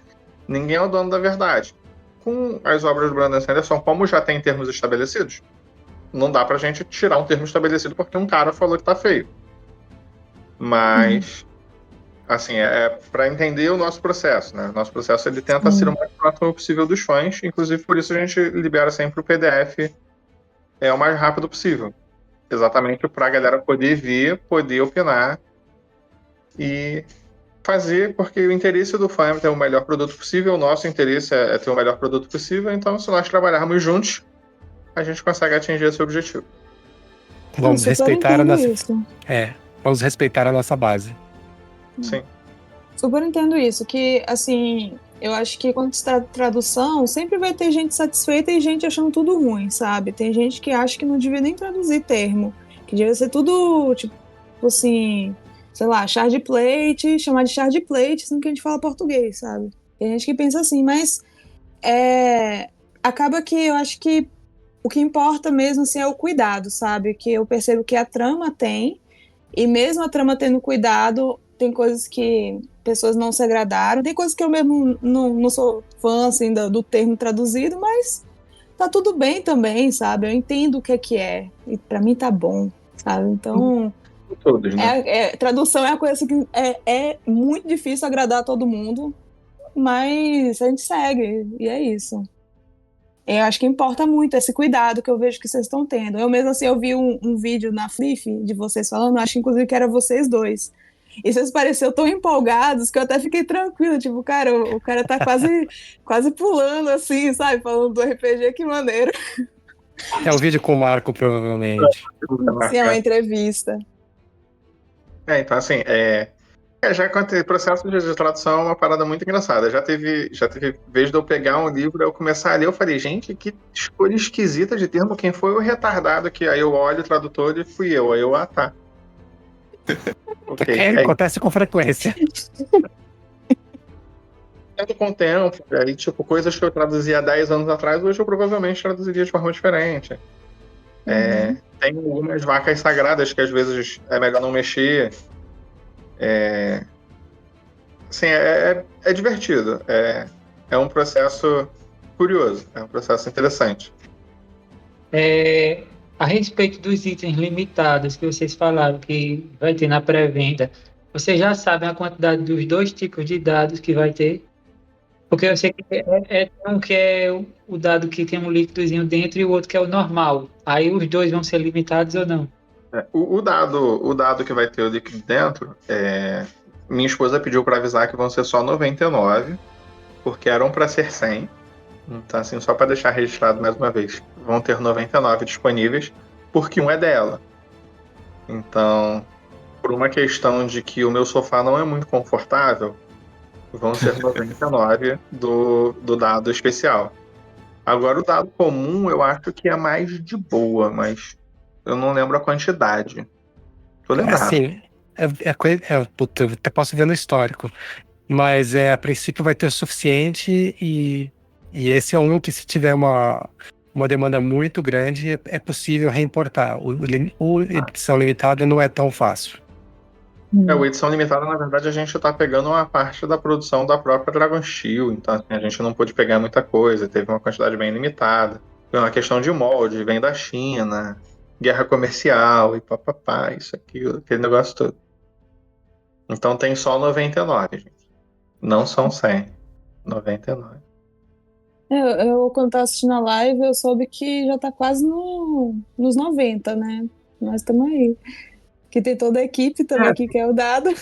Ninguém é o dono da verdade. Com as obras do Brandon Sanderson, como já tem termos estabelecidos, não dá pra gente tirar um termo estabelecido porque um cara falou que tá feio. Mas, assim, para entender o nosso processo, né? O nosso processo, ele tenta ser o mais próximo possível dos fãs, inclusive por isso a gente libera sempre o PDF o mais rápido possível. exatamente para a galera poder ver, poder opinar e fazer, porque o interesse do fã é ter o melhor produto possível, o nosso interesse é ter o melhor produto possível, então se nós trabalharmos juntos, a gente consegue atingir esse objetivo. Vamos super respeitar a entendo nossa. isso. Vamos respeitar a nossa base. Sim. Super entendo isso, que, assim, eu acho que quando se trata de tradução, sempre vai ter gente satisfeita e gente achando tudo ruim, sabe? Tem gente que acha que não devia nem traduzir termo, que devia ser tudo, tipo assim, sei lá, char de plate, chamar de char de plate, sendo que a gente fala português, sabe? Tem gente que pensa assim, mas acaba que eu acho que o que importa mesmo, assim, é o cuidado, sabe? Que eu percebo que a trama tem, e mesmo a trama tendo cuidado, tem coisas que pessoas não se agradaram, tem coisas que eu mesmo não sou fã, assim, do termo traduzido, mas tá tudo bem também, sabe? Eu entendo o que é, e pra mim tá bom, sabe? Então, Todos, né? tradução é uma coisa que é muito difícil agradar a todo mundo, mas a gente segue, e é isso. Eu acho que importa muito esse cuidado que eu vejo que vocês estão tendo. Eu mesmo, assim, eu vi um vídeo na Flip de vocês falando, acho que inclusive que era vocês dois. E vocês pareceram tão empolgados que eu até fiquei tranquila. Tipo, cara, o cara tá quase pulando, assim, sabe? Falando do RPG, que maneiro. É o vídeo com o Marco, provavelmente. Sim, é uma entrevista. Então assim, já aconteceu, processo de tradução é uma parada muito engraçada. Já teve vez de eu pegar um livro, eu começar a ler, eu falei, gente, que escolha esquisita de termo, quem foi o retardado que aí eu olho o tradutor e fui eu. Aí eu, tá. Ok. Acontece com frequência. Com o tempo, aí, tipo, coisas que eu traduzia há 10 anos atrás, hoje eu provavelmente traduziria de forma diferente. Tem algumas vacas sagradas que às vezes é melhor não mexer. Assim, é divertido. É um processo curioso, é um processo interessante. A respeito dos itens limitados que vocês falaram que vai ter na pré-venda, vocês já sabem a quantidade dos 2 tipos de dados que vai ter? Porque eu sei que um que é o dado que tem um líquidozinho dentro e o outro que é o normal. Aí os dois vão ser limitados ou não? O dado que vai ter o líquido dentro, minha esposa pediu para avisar que vão ser só 99, porque eram para ser 100. Então, assim, só para deixar registrado mais uma vez, vão ter 99 disponíveis, porque um é dela. Então, por uma questão de que o meu sofá não é muito confortável, vão ser 99 do dado especial. Agora, o dado comum eu acho que é mais de boa, mas eu não lembro a quantidade. Tô lembrado. Assim, puta, eu até posso ver no histórico. Mas a princípio vai ter o suficiente e esse é um que se tiver uma demanda muito grande, é possível reimportar. O edição limitada não é tão fácil. O edição limitada, na verdade, a gente tá pegando uma parte da produção da própria Dragon Steel, então assim, a gente não pôde pegar muita coisa, teve uma quantidade bem limitada. Foi uma questão de molde, vem da China, guerra comercial e papapá, isso, aquilo, aquele negócio todo. Então tem só 99, gente. Não são 100. 99. Eu, quando tava assistindo a live, eu soube que já tá quase nos 90, né? Nós estamos aí. Que tem toda a equipe também que quer o dado.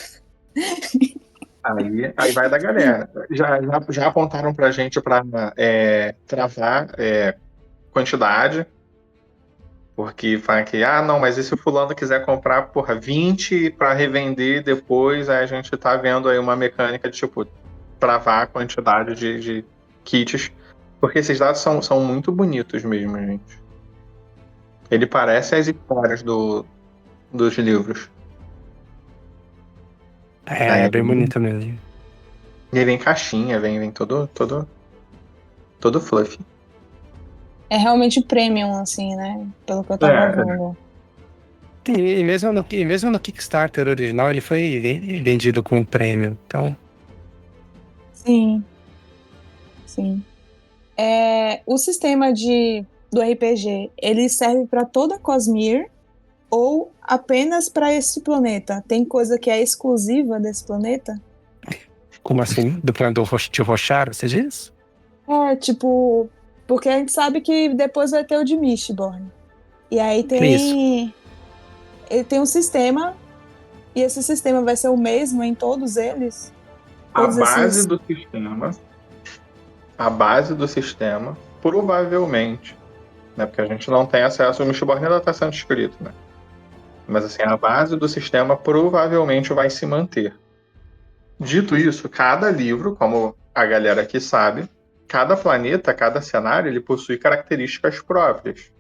Aí vai da galera. Já apontaram pra gente pra travar quantidade. Porque fala que, não, mas e se o fulano quiser comprar, 20 para revender depois, aí a gente tá vendo aí uma mecânica de, tipo, travar a quantidade de kits. Porque esses dados são muito bonitos mesmo, gente. Ele parece as histórias dos livros. É bem bonito mesmo. E vem caixinha, vem todo fluffy. É realmente premium, assim, né? Pelo que eu tava vendo. E mesmo no Kickstarter original, ele foi vendido com prêmio, então... Sim. O sistema do RPG, ele serve para toda a Cosmere ou apenas para esse planeta? Tem coisa que é exclusiva desse planeta? Como assim? Do plano de Roshar, você diz? Porque a gente sabe que depois vai ter o de Mistborn. E aí tem ele tem um sistema, e esse sistema vai ser o mesmo em todos eles? A Todos base esses... do sistema, provavelmente, né, porque a gente não tem acesso, o Mistborn ainda está sendo escrito, né? Mas assim, a base do sistema provavelmente vai se manter. Dito isso, cada livro, como a galera aqui sabe, cada planeta, cada cenário, ele possui características próprias.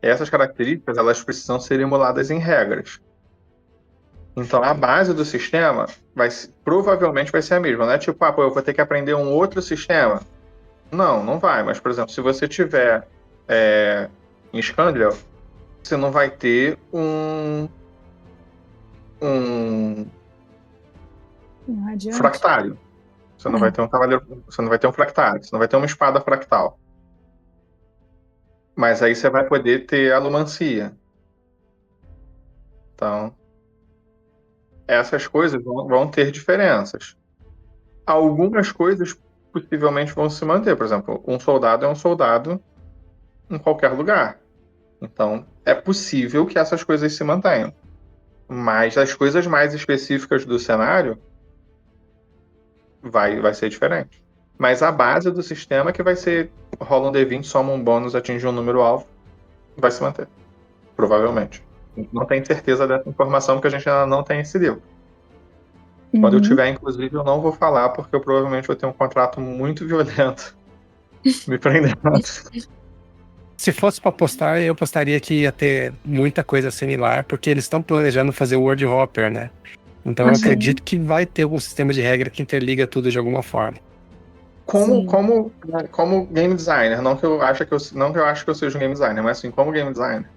E essas características, elas precisam ser emuladas em regras. Então, a base do sistema provavelmente vai ser a mesma. Não é tipo, eu vou ter que aprender um outro sistema. Não vai. Mas, por exemplo, se você tiver em Scandal, você não vai ter um fractário. Você não vai ter um cavaleiro. Você não vai ter um fractário. Você não vai ter uma espada fractal. Mas aí você vai poder ter alumancia. Então, essas coisas vão ter diferenças. Algumas coisas possivelmente vão se manter. Por exemplo, um soldado é um soldado em qualquer lugar. Então, é possível que essas coisas se mantenham. Mas as coisas mais específicas do cenário vai ser diferente. Mas a base do sistema que vai ser rola um D20, soma um bônus, atinge um número alvo, vai se manter. Provavelmente. A gente não tem certeza dessa informação porque a gente ainda não tem esse livro. Quando eu tiver, inclusive, eu não vou falar porque eu provavelmente vou ter um contrato muito violento me prendendo. Se fosse pra apostar, eu apostaria que ia ter muita coisa similar, porque eles estão planejando fazer o World Hopper, né? Então eu acredito que vai ter algum sistema de regra que interliga tudo de alguma forma. Como game designer, não que eu acho que eu seja um game designer, mas assim, como game designer,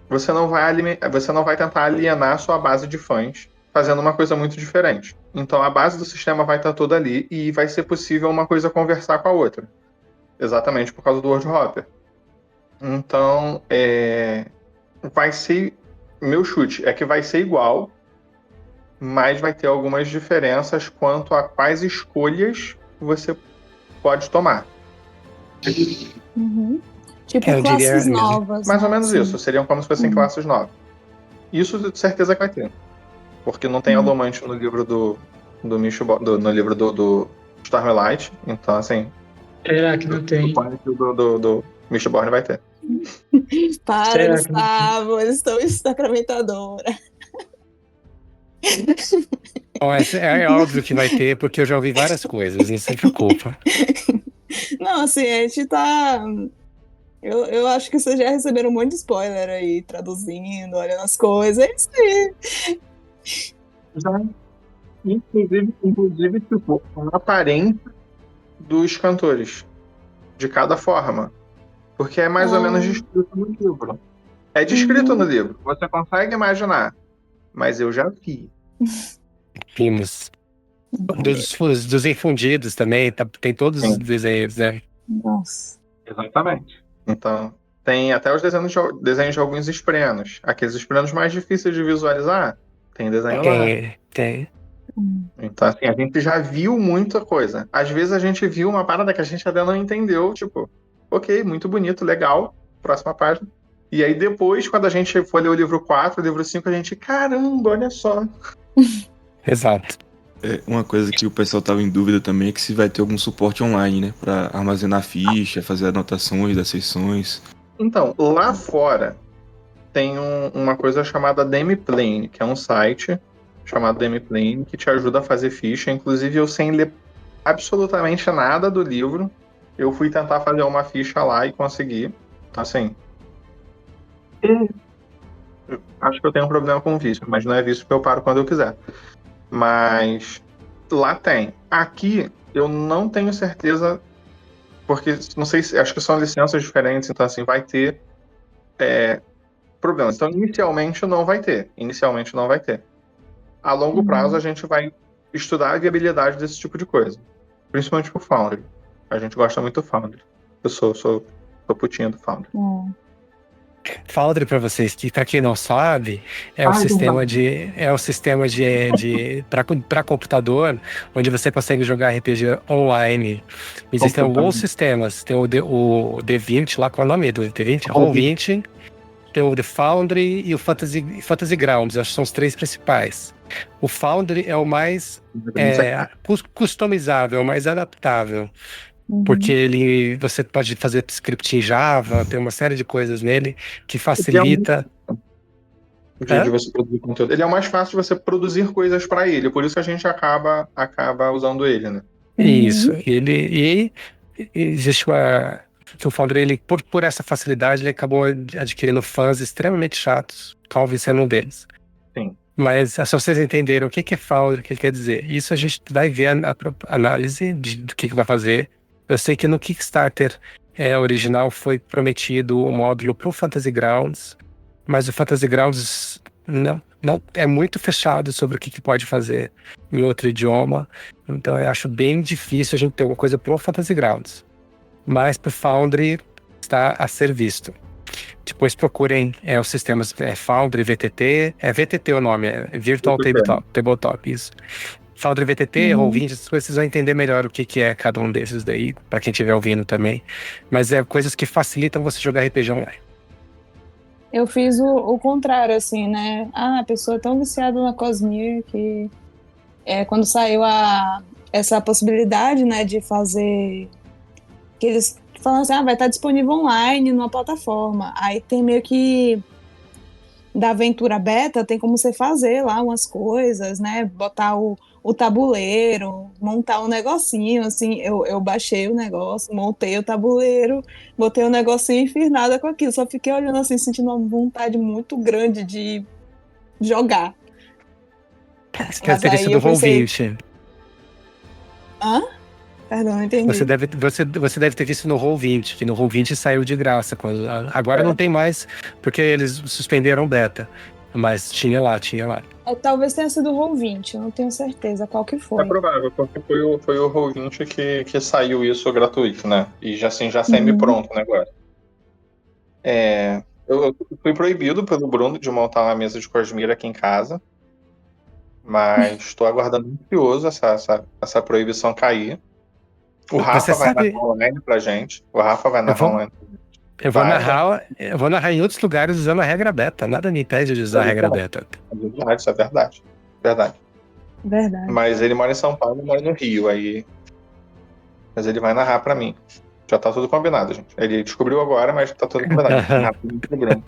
você não vai tentar alienar sua base de fãs fazendo uma coisa muito diferente. Então a base do sistema vai estar toda ali e vai ser possível uma coisa conversar com a outra. Exatamente por causa do World Hopper. Então, vai ser... Meu chute é que vai ser igual, mas vai ter algumas diferenças quanto a quais escolhas você pode tomar. Tipo classes novas. Mais ou menos isso. Seriam como se fossem classes novas. Isso de certeza que vai ter. Porque não tem alomante no livro do Mistborn, no livro do Stormlight. Então, assim... Será que não tem? Do Mistborn vai ter. Para, Gustavo, eles estão em sacramentadora. Bom, é óbvio que vai ter, porque eu já ouvi várias coisas, não se preocupa. Não, assim, a gente tá... Eu acho que vocês já receberam um monte de spoiler aí, traduzindo, olhando as coisas, é isso aí. Já, inclusive tipo, a aparência dos cantores, de cada forma. Porque é mais ou menos descrito no livro. É descrito no livro, você consegue imaginar. Mas eu já vi. Vimos. Dos infundidos também, tem todos os desenhos, né? Nossa. Exatamente. Então, tem até os desenhos de alguns esprenos. Aqueles esprenos mais difíceis de visualizar, tem desenho lá. Tem. Então, assim, a gente já viu muita coisa. Às vezes a gente viu uma parada que a gente até não entendeu, tipo, ok, muito bonito, legal, próxima página. E aí depois, quando a gente for ler o livro 4, o livro 5, a gente, caramba, olha só. Exato. Uma coisa que o pessoal tava em dúvida também é que se vai ter algum suporte online, né? Pra armazenar ficha, fazer anotações das sessões. Então, lá fora tem uma coisa chamada Demiplane, que é um site chamado Demiplane, que te ajuda a fazer ficha. Inclusive, eu sem ler absolutamente nada do livro, eu fui tentar fazer uma ficha lá e consegui. Então, assim... eu acho que eu tenho um problema com vício, mas não é vício que eu paro quando eu quiser. Mas lá tem. Aqui eu não tenho certeza, porque não sei se acho que são licenças diferentes, então assim vai ter problemas. Então inicialmente não vai ter. A longo prazo a gente vai estudar a viabilidade desse tipo de coisa, principalmente pro Foundry. A gente gosta muito do Foundry. Eu sou putinha do Foundry. Foundry, para vocês, que para quem não sabe, é um sistema de para computador, onde você consegue jogar RPG online. Existem alguns sistemas, tem o D20 lá, qual é o nome do D20? Roll20, tem o The Foundry e o Fantasy Grounds. Acho que são os 3 principais. O Foundry é o mais customizável, o mais adaptável. Porque você pode fazer script em Java, tem uma série de coisas nele que facilita. De você produzir conteúdo. Ele é o mais fácil de você produzir coisas para ele, por isso que a gente acaba usando ele, né? Isso. E existe o Foundry, ele, por essa facilidade, ele acabou adquirindo fãs extremamente chatos, Calvin sendo um deles. Sim. Mas se vocês entenderam o que é Foundry, o que quer dizer, isso a gente vai ver a análise do que vai fazer. Eu sei que no Kickstarter original foi prometido o módulo para o Fantasy Grounds, mas o Fantasy Grounds não é muito fechado sobre o que pode fazer em outro idioma. Então eu acho bem difícil a gente ter alguma coisa pro Fantasy Grounds. Mas pro Foundry está a ser visto. Depois procurem os sistemas Foundry, VTT. É VTT o nome, é Virtual Tabletop, isso. Foundry, VTT, Roll20, essas coisas, vocês vão entender melhor o que é cada um desses daí, para quem estiver ouvindo também. Mas é coisas que facilitam você jogar RPG online. Eu fiz o contrário, assim, né? A pessoa é tão viciada na Cosmere que quando saiu essa possibilidade, né, de fazer... que eles falam assim, vai estar disponível online numa plataforma. Aí tem meio que... da aventura beta, tem como você fazer lá umas coisas, né? Botar o tabuleiro, montar um negocinho, assim. Eu baixei o negócio, montei o tabuleiro, botei o negocinho e fiz nada com aquilo. Só fiquei olhando assim, sentindo uma vontade muito grande de jogar. Você quer ter visto no Roll20. Hã? Perdão, não entendi. Você deve ter visto no Roll20, que no Roll20 saiu de graça. Agora não tem mais, porque eles suspenderam o beta. Mas tinha lá. Talvez tenha sido o Roll20, eu não tenho certeza qual que foi. É provável, porque foi o Roll20 que saiu isso gratuito, né? E já semi-pronto o negócio. Eu fui proibido pelo Bruno de montar uma mesa de Cosmere aqui em casa. Mas estou aguardando ansioso essa proibição cair. O Rafa vai narrar online pra gente. Online. Eu vou narrar em outros lugares usando a regra beta. Nada me impede de usar a regra beta. Isso é verdade. Verdade. Mas ele mora em São Paulo e mora no Rio. Mas ele vai narrar pra mim. Já tá tudo combinado, gente. Ele descobriu agora, mas tá tudo combinado.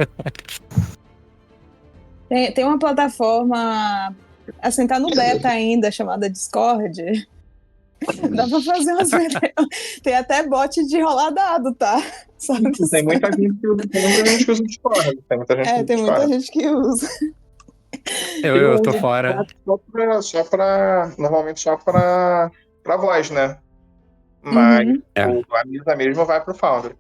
Tem uma plataforma, assim, tá no beta ainda, chamada Discord. Dá pra fazer umas... Tem até bot de rolar dado, tá? Tem muita gente que usa o Discord. Tem muita gente que usa. Eu tô fora. Normalmente só pra voz, né? Mas a mesa mesmo vai pro Foundry.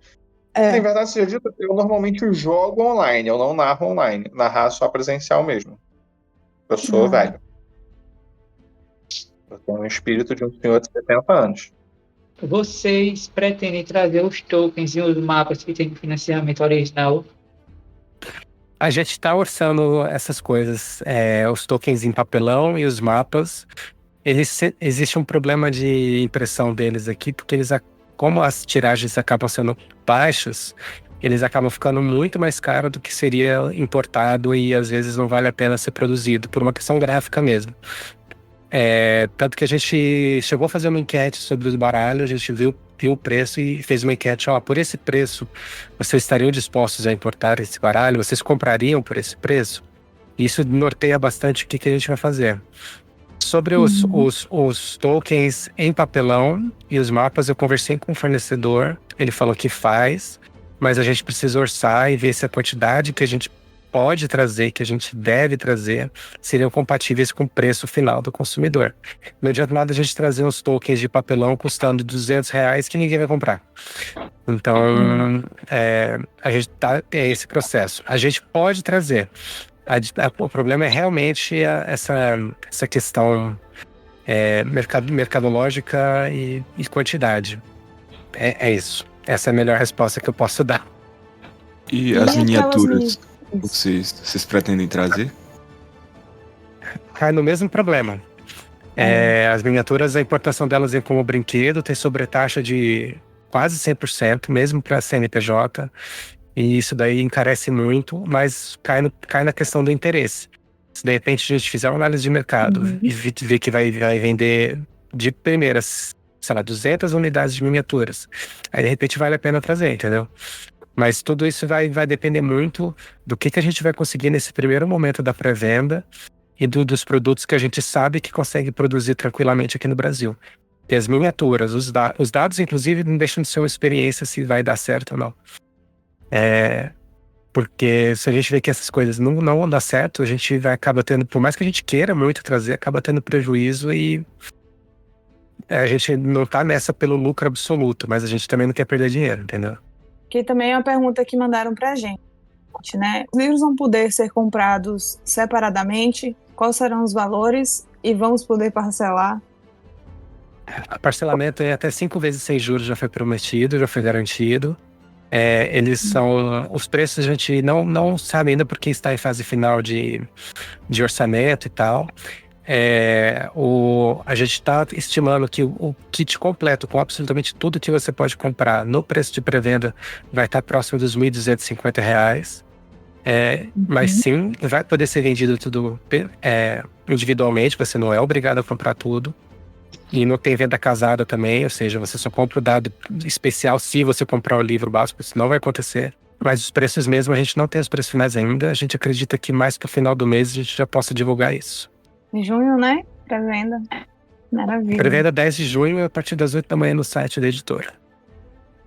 Em verdade seja dito, eu normalmente jogo online, eu não narro online. Narrar só presencial mesmo. Eu sou velho. Eu tenho um espírito de um senhor de 70 anos. Vocês pretendem trazer os tokens e os mapas que tem no financiamento original? A gente está orçando essas coisas, os tokens em papelão e os mapas. Existe um problema de impressão deles aqui, porque como as tiragens acabam sendo baixas, eles acabam ficando muito mais caros do que seria importado e às vezes não vale a pena ser produzido, por uma questão gráfica mesmo. Tanto que a gente chegou a fazer uma enquete sobre os baralhos, a gente viu o preço e fez uma enquete, por esse preço, vocês estariam dispostos a importar esse baralho? Vocês comprariam por esse preço? Isso norteia bastante o que a gente vai fazer. Sobre os tokens em papelão e os mapas, eu conversei com o fornecedor, ele falou que faz, mas a gente precisa orçar e ver se a quantidade que a gente pode trazer, que a gente deve trazer, seriam compatíveis com o preço final do consumidor. Não adianta nada a gente trazer uns tokens de papelão custando R$200 que ninguém vai comprar. Então, a gente é esse processo. A gente pode trazer. O problema é realmente essa questão mercadológica e quantidade. É isso. Essa é a melhor resposta que eu posso dar. E as miniaturas? Vocês pretendem trazer? Cai no mesmo problema. As miniaturas, a importação delas é como brinquedo, tem sobretaxa de quase 100%, mesmo para CNPJ. E isso daí encarece muito, mas cai na questão do interesse. Se de repente a gente fizer uma análise de mercado e ver que vai vender de primeiras, sei lá, 200 unidades de miniaturas, aí de repente vale a pena trazer, entendeu? Mas tudo isso vai depender muito do que a gente vai conseguir nesse primeiro momento da pré-venda e dos produtos que a gente sabe que consegue produzir tranquilamente aqui no Brasil. E as miniaturas, os dados, inclusive, não deixam de ser uma experiência se vai dar certo ou não. Porque se a gente vê que essas coisas não vão dar certo, a gente acaba tendo, por mais que a gente queira muito trazer, acaba tendo prejuízo e a gente não tá nessa pelo lucro absoluto, mas a gente também não quer perder dinheiro, entendeu? Que também é uma pergunta que mandaram pra gente, né? Os livros vão poder ser comprados separadamente? Quais serão os valores? E vamos poder parcelar? Parcelamento é até 5 vezes sem juros já foi prometido, já foi garantido. Eles são... Os preços a gente não sabe ainda porque está em fase final de orçamento e tal. A gente está estimando que o kit completo, com absolutamente tudo que você pode comprar no preço de pré-venda, vai estar próximo dos R$ 1.250. Mas sim, vai poder ser vendido tudo individualmente, você não é obrigado a comprar tudo. E não tem venda casada também, ou seja, você só compra o dado especial se você comprar o livro básico, isso não vai acontecer. Mas os preços mesmo, a gente não tem os preços finais ainda, a gente acredita que mais para o final do mês a gente já possa divulgar isso. Em junho, né? Pré-venda. Maravilha. Pré-venda 10 de junho, a partir das 8 da manhã no site da editora.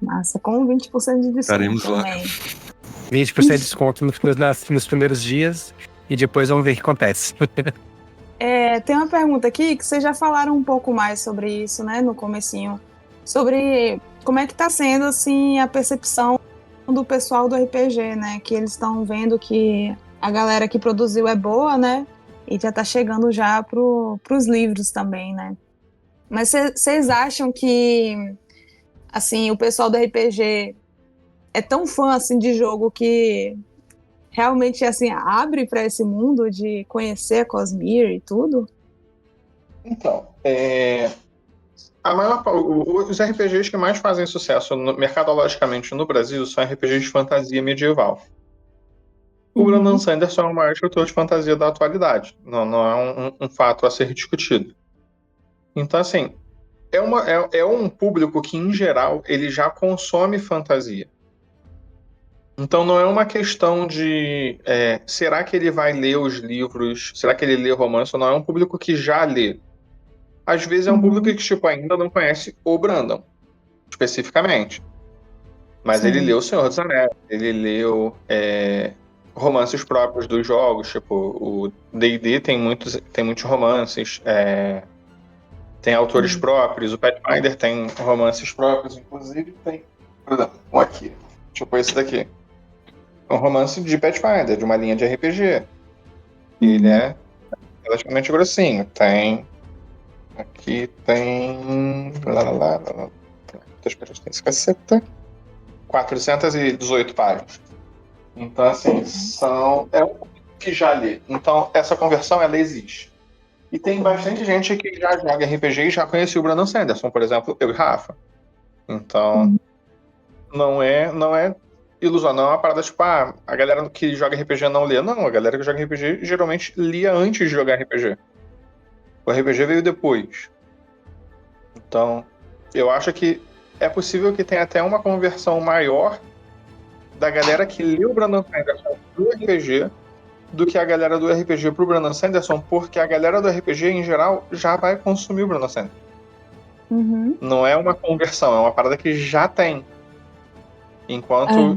Massa, com 20% de desconto Estaremos lá. também. 20% de desconto nos primeiros dias e depois vamos ver o que acontece. Tem uma pergunta aqui que vocês já falaram um pouco mais sobre isso, né, no comecinho, sobre como é que tá sendo, assim, a percepção do pessoal do RPG, né, que eles estão vendo que a galera que produziu é boa, né, e já tá chegando já pros livros também, né. Mas vocês acham que, assim, o pessoal do RPG é tão fã, assim, de jogo que realmente, assim, abre para esse mundo de conhecer a Cosmere e tudo? Então, os RPGs que mais fazem sucesso mercadologicamente no Brasil são RPGs de fantasia medieval. O Brandon Sanderson é o maior escritor de fantasia da atualidade. Não é um fato a ser discutido. Então, assim, é um público que, em geral, ele já consome fantasia. Então não é uma questão de será que ele vai ler os livros, será que ele lê romance ou não, é um público que já lê. Às vezes é um público que tipo, ainda não conhece o Brandon, especificamente. Mas Sim. ele leu O Senhor dos Anéis, ele leu romances próprios dos jogos, tipo, o D&D tem muitos romances, tem autores próprios, o Pathfinder tem romances próprios, inclusive tem, por exemplo, aqui, tipo esse daqui. Um romance de Pathfinder, de uma linha de RPG. Ele é relativamente grossinho. Aqui tem. Tem esse caceta. 418 páginas. Então, assim, é um que já lê. Então, essa conversão, ela existe. E tem bastante gente que já joga RPG e já conheceu o Brandon Sanderson, por exemplo, eu e Rafa. Então, não é ilusão, não é uma parada tipo, a galera que joga RPG não lê. Não, a galera que joga RPG geralmente lia antes de jogar RPG. O RPG veio depois. Então, eu acho que é possível que tenha até uma conversão maior da galera que leu o Brandon Sanderson pro RPG do que a galera do RPG pro Brandon Sanderson, porque a galera do RPG, em geral, já vai consumir o Brandon Sanderson. Não é uma conversão, é uma parada que já tem. Enquanto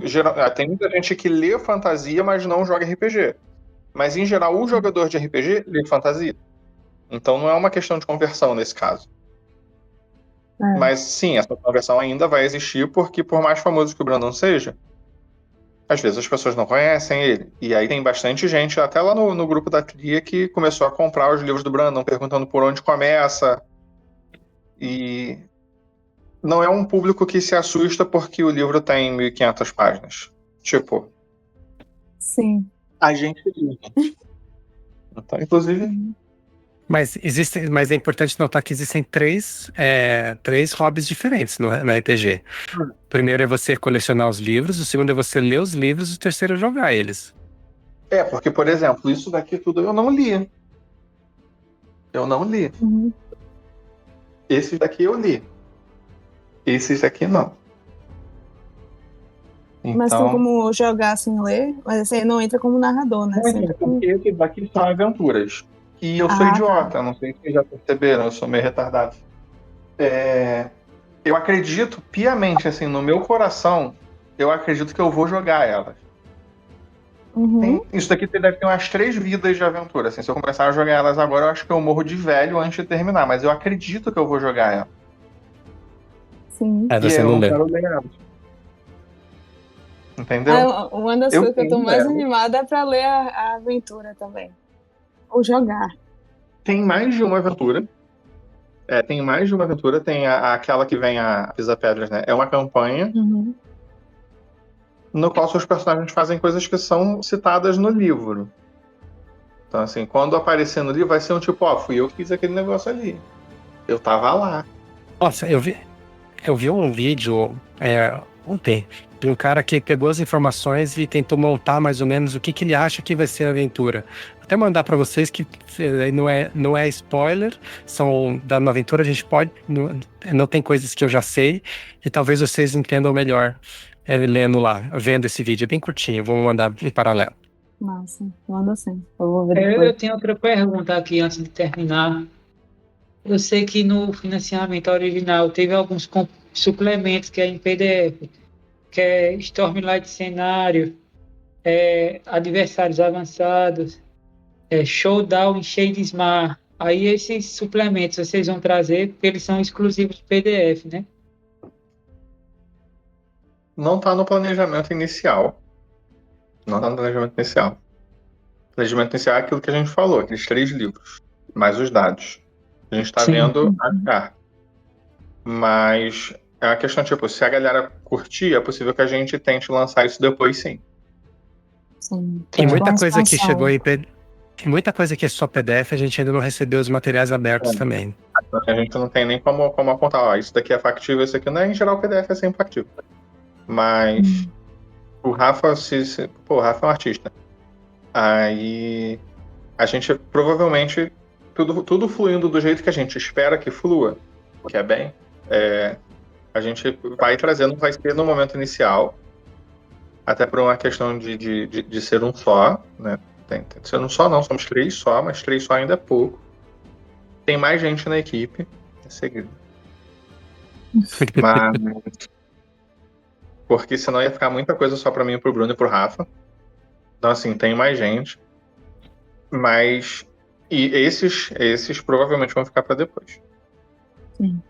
tem muita gente que lê fantasia, mas não joga RPG. Mas, em geral, o jogador de RPG lê fantasia. Então, não é uma questão de conversão nesse caso. Mas, sim, essa conversão ainda vai existir, porque, por mais famoso que o Brandon seja, às vezes as pessoas não conhecem ele. E aí tem bastante gente, até lá no grupo da Tria, que começou a comprar os livros do Brandon, perguntando por onde começa. E não é um público que se assusta porque o livro tem 1.500 páginas. Tipo... Sim. A gente... Então, inclusive, Mas é importante notar que existem três hobbies diferentes no RPG. O primeiro é você colecionar os livros, o segundo é você ler os livros, e o terceiro é jogar eles. Porque, por exemplo, isso daqui tudo eu não li. Eu não li. Uhum. Esses daqui eu li. Esses daqui não. Mas tem como jogar sem ler? Mas assim, não entra como narrador, né? Não, porque esses daqui são aventuras. E eu sou idiota, não sei se vocês já perceberam, eu sou meio retardado. Eu acredito piamente, assim, no meu coração, eu acredito que eu vou jogar elas. Uhum. Isso daqui deve ter umas 3 vidas de aventura. Assim, se eu começar a jogar elas agora, eu acho que eu morro de velho antes de terminar. Mas eu acredito que eu vou jogar elas. Sim. Você não lê. Quero ler elas. Entendeu? Uma das coisas que eu tô mais animada é pra ler a aventura também. Ou jogar. Tem mais de uma aventura. Tem mais de uma aventura. Tem aquela que vem a Pisa-Pedras, né? É uma campanha. Uhum. No qual seus personagens fazem coisas que são citadas no livro. Então, assim, quando aparecer no livro, vai ser um tipo, fui eu que fiz aquele negócio ali. Eu tava lá. Nossa, eu vi um vídeo ontem de um cara que pegou as informações e tentou montar mais ou menos o que ele acha que vai ser a aventura. Até mandar pra vocês que não é spoiler, são da aventura, a gente pode, não tem coisas que eu já sei e talvez vocês entendam melhor lendo lá, vendo esse vídeo. É bem curtinho, vou mandar em paralelo. Massa, manda sim. Eu vou ver depois. Eu tenho outra pergunta aqui antes de terminar. Eu sei que no financiamento original teve alguns suplementos que é em PDF, que é Stormlight Cenário, Adversários Avançados, Showdown em Shadesmar. Aí esses suplementos vocês vão trazer, porque eles são exclusivos de PDF, né? Não tá no planejamento inicial. Não tá no planejamento inicial. O planejamento inicial é aquilo que a gente falou, aqueles 3 livros, mais os dados. A gente tá vendo a carta. Mas é uma questão, tipo, se a galera curtir, é possível que a gente tente lançar isso depois, sim. Sim. Tem muita coisa que chegou em PDF. Tem muita coisa que é só PDF, a gente ainda não recebeu os materiais abertos também. A gente não tem nem como apontar, isso daqui é factível, isso aqui não é. Em geral, o PDF é sempre factível. Mas o Rafa, o Rafa é um artista. Aí a gente provavelmente, tudo fluindo do jeito que a gente espera que flua, que é bem, a gente vai trazendo, vai ser no momento inicial, até por uma questão de ser um só, né? Tem ser um só não, somos 3 só, mas 3 só ainda é pouco. Tem mais gente na equipe, é segredo. Mas porque senão ia ficar muita coisa só pra mim, pro Bruno e pro Rafa. Então, assim, tem mais gente. Mas esses provavelmente vão ficar pra depois. Sim.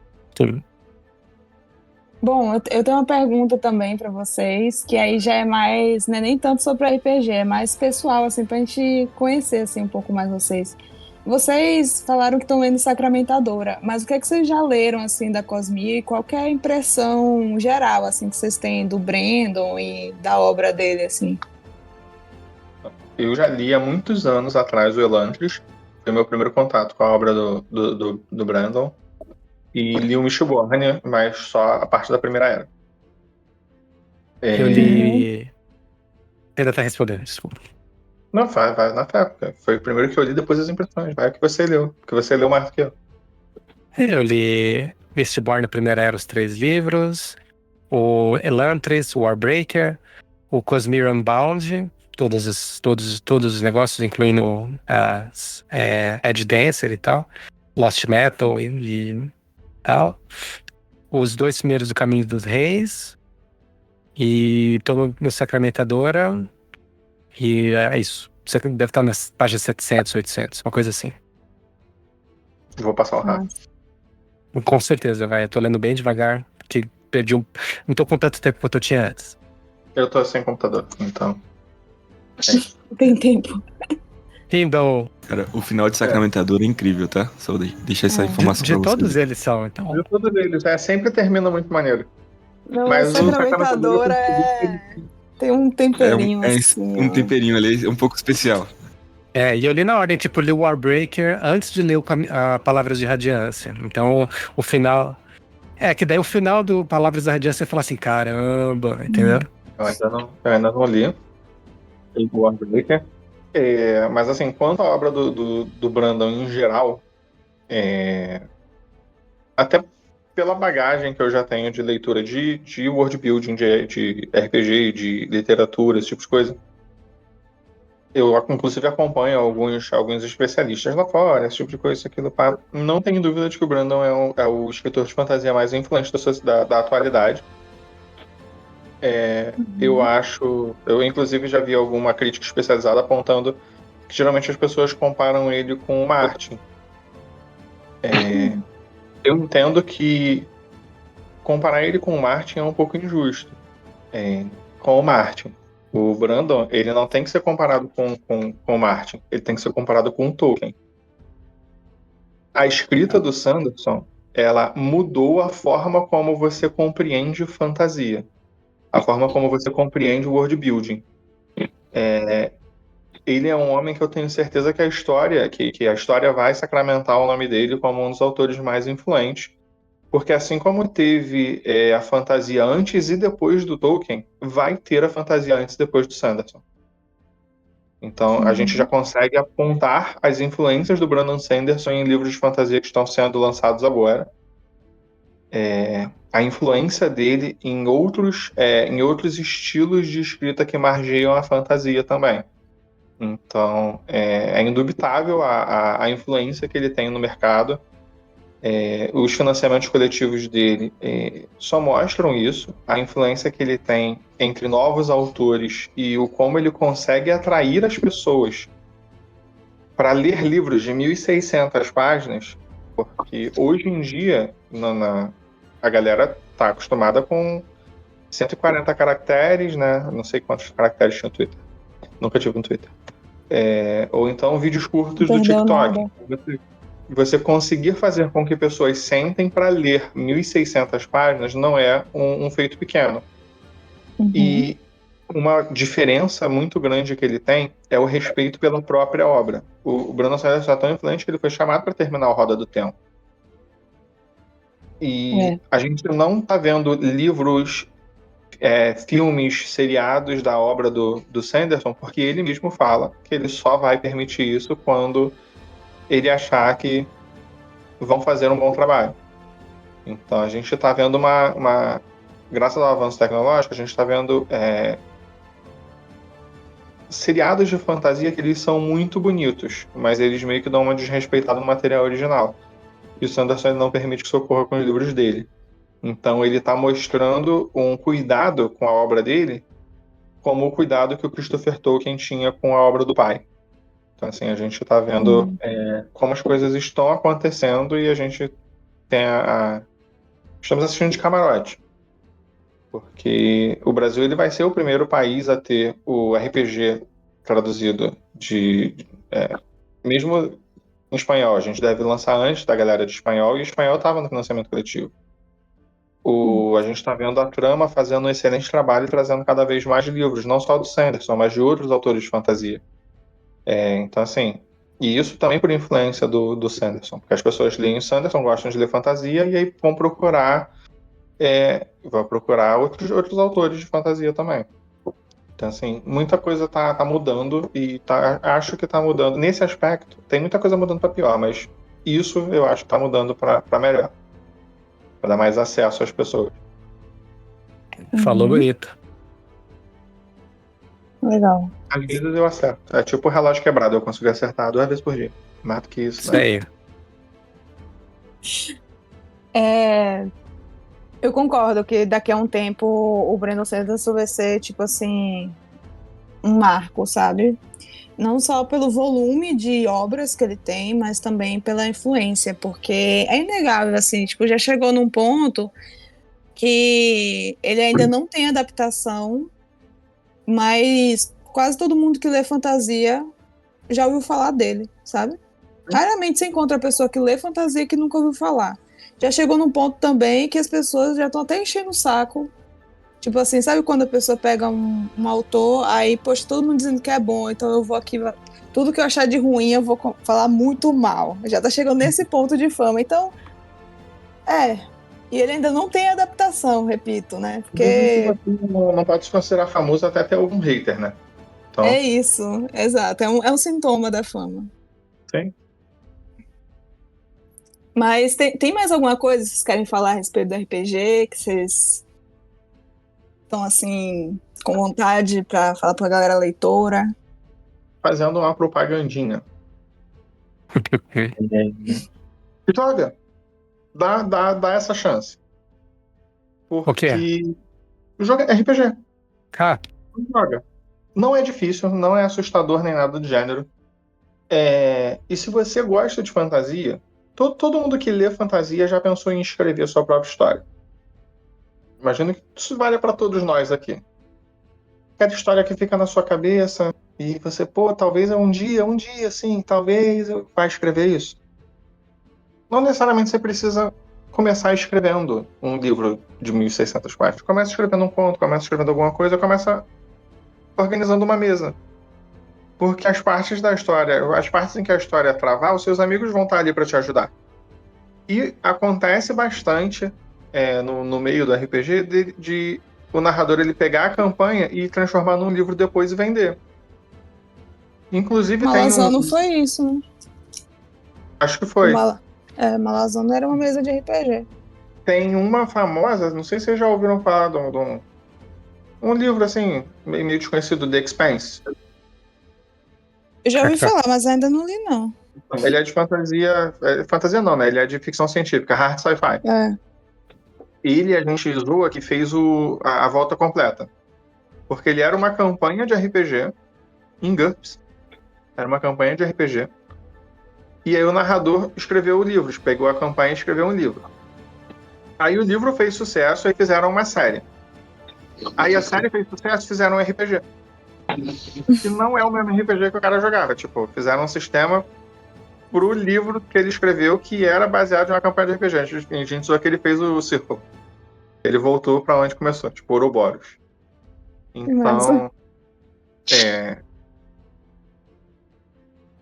Bom, eu tenho uma pergunta também pra vocês, que aí já é mais, né, nem tanto sobre RPG, é mais pessoal, assim, pra gente conhecer, assim, um pouco mais vocês. Vocês falaram que estão lendo Sacramentadora, mas o que é que vocês já leram, assim, da Cosmere e qual que é a impressão geral, assim, que vocês têm do Brandon e da obra dele, assim? Eu já li há muitos anos atrás o Elantris, foi o meu primeiro contato com a obra do Brandon, e li o Mistborn, mas só a parte da Primeira Era. Eu li... Ainda tá respondendo, desculpa. Não, vai na fé. Foi o primeiro que eu li, depois as impressões. Vai que você leu, porque você leu mais do que eu. Eu li Mistborn, na Primeira Era, os 3 livros, o Elantris, o Warbreaker, o Cosmere Unbound, todos os negócios, incluindo as Edge Dancer e tal, Lost Metal e tal. Os 2 primeiros do Caminho dos Reis, e tô no Sacramentadora, e é isso. Você deve estar nas páginas 700, 800, uma coisa assim. Vou passar o Rafa. Com certeza, vai. Eu tô lendo bem devagar, porque perdi não tô com tanto tempo quanto eu tinha antes. Eu tô sem computador, então... Tem tempo. Então... Cara, o final de Sacramentador é incrível, tá? Só deixar essa informação de pra vocês. todos eles são, então. De todos eles, sempre termina muito maneiro. Não, mas o Sacramentador tem um temperinho, assim. Um temperinho ali, um pouco especial. E eu li na ordem, tipo, li o Warbreaker antes de ler a Palavras de Radiância. Então, o final... que daí o final do Palavras da Radiância você fala assim, caramba, entendeu? Eu ainda não li o Warbreaker. Mas assim, quanto à obra do Brandon em geral, até pela bagagem que eu já tenho de leitura de world building, de RPG, de literatura, esse tipo de coisa, eu inclusive acompanho alguns especialistas lá fora, esse tipo de coisa, aquilo. Não tenho dúvida de que o Brandon é o escritor de fantasia mais influente da atualidade. Eu inclusive já vi alguma crítica especializada apontando que geralmente as pessoas comparam ele com o Martin. Eu entendo que comparar ele com o Martin é um pouco injusto. Com o Martin, o Brandon, ele não tem que ser comparado com o Martin, ele tem que ser comparado com o Tolkien. A escrita do Sanderson, ela mudou a forma como você compreende fantasia, a forma como você compreende o world building. Ele é um homem que eu tenho certeza que a história vai sacramentar o nome dele como um dos autores mais influentes, porque assim como teve a fantasia antes e depois do Tolkien, vai ter a fantasia antes e depois do Sanderson. Então a gente já consegue apontar as influências do Brandon Sanderson em livros de fantasia que estão sendo lançados agora. A influência dele em outros estilos de escrita que margeiam a fantasia também. Então, é indubitável a influência que ele tem no mercado. Os financiamentos coletivos dele só mostram isso, a influência que ele tem entre novos autores e o como ele consegue atrair as pessoas para ler livros de 1.600 páginas, porque hoje em dia a galera está acostumada com 140 caracteres, né? Não sei quantos caracteres tinha no Twitter. Nunca tive um Twitter. Ou então vídeos curtos do TikTok. Você conseguir fazer com que pessoas sentem para ler 1.600 páginas não é um feito pequeno. E uma diferença muito grande que ele tem é o respeito pela própria obra. O Brandon Sanderson é tão influente que ele foi chamado para terminar o Roda do Tempo. E a gente não está vendo livros, filmes, seriados da obra do Sanderson, porque ele mesmo fala que ele só vai permitir isso quando ele achar que vão fazer um bom trabalho. Então a gente está vendo graças ao avanço tecnológico, a gente está vendo seriados de fantasia que eles são muito bonitos, mas eles meio que dão uma desrespeitada no material original. E o Sanderson não permite que isso ocorra com os livros dele. Então ele está mostrando um cuidado com a obra dele, como o cuidado que o Christopher Tolkien tinha com a obra do pai. Então assim, a gente está vendo como as coisas estão acontecendo e a gente tem estamos assistindo de camarote. Porque o Brasil ele vai ser o primeiro país a ter o RPG traduzido mesmo em espanhol. A gente deve lançar antes da galera de espanhol, e o espanhol estava no financiamento coletivo. A gente está vendo a Trama fazendo um excelente trabalho, trazendo cada vez mais livros, não só do Sanderson, mas de outros autores de fantasia. Então, assim, e isso também por influência do Sanderson, porque as pessoas leem o Sanderson, gostam de ler fantasia, e aí vão procurar outros autores de fantasia também. Então, assim, muita coisa tá mudando e acho que tá mudando. Nesse aspecto, tem muita coisa mudando para pior, mas isso eu acho que tá mudando para melhor. Para dar mais acesso às pessoas. Falou bonito. Legal. Às vezes eu acerto. É tipo o relógio quebrado, eu consigo acertar 2 vezes por dia. Mais do que isso, né? Isso aí. Eu concordo que daqui a um tempo o Brandon Sanderson vai ser, tipo assim, um marco, sabe? Não só pelo volume de obras que ele tem, mas também pela influência, porque é inegável, assim, tipo, já chegou num ponto que ele ainda não tem adaptação, mas quase todo mundo que lê fantasia já ouviu falar dele, sabe? Raramente você encontra a pessoa que lê fantasia que nunca ouviu falar. Já chegou num ponto também que as pessoas já estão até enchendo o saco Tipo assim, sabe quando a pessoa pega um autor, aí, poxa, todo mundo dizendo que é bom, então eu vou aqui, tudo que eu achar de ruim eu vou falar muito mal. Já tá chegando nesse ponto de fama. Então, e ele ainda não tem adaptação, repito, né? Dizem que Porque você não pode se considerar famoso até ter algum hater, né? Então, é isso, exato, é um sintoma da fama. sim. Mas tem mais alguma coisa que vocês querem falar a respeito do RPG, que vocês estão, assim, com vontade pra falar pra galera leitora? Fazendo uma propagandinha. Vitória, dá essa chance. O quê? Porque o jogo é RPG. Ah, Joga. Não é difícil, não é assustador nem nada do gênero. E se você gosta de fantasia, todo mundo que lê fantasia já pensou em escrever sua própria história. Imagino que isso vale para todos nós aqui. Cada história que fica na sua cabeça e você, talvez um dia, sim, talvez eu vá escrever isso. Não necessariamente você precisa começar escrevendo um livro de 1.600 páginas. Começa escrevendo um conto, começa escrevendo alguma coisa, começa organizando uma mesa. Porque as partes da história, as partes em que a história travar, os seus amigos vão estar ali para te ajudar. E acontece bastante no meio do RPG de o narrador ele pegar a campanha e transformar num livro depois e vender. Inclusive Malazano foi isso, né? Acho que foi. Malazano era uma mesa de RPG. Tem uma famosa, não sei se vocês já ouviram falar de um livro assim, meio desconhecido, The Expanse. Eu já ouvi falar, mas ainda não li, não. Ele é de fantasia. Fantasia não, né? Ele é de ficção científica, hard sci-fi. Ele, a gente zoa que fez a volta completa. Porque ele era uma campanha de RPG em GURPS. Era uma campanha de RPG. E aí o narrador escreveu o livro. Pegou a campanha e escreveu um livro. Aí o livro fez sucesso e fizeram uma série. Aí a série fez sucesso e fizeram um RPG. Que não é o mesmo RPG que o cara jogava. Tipo, fizeram um sistema pro livro que ele escreveu que era baseado em uma campanha de RPG. A gente só que ele fez o círculo. Ele voltou pra onde começou, tipo Ouroboros. Então,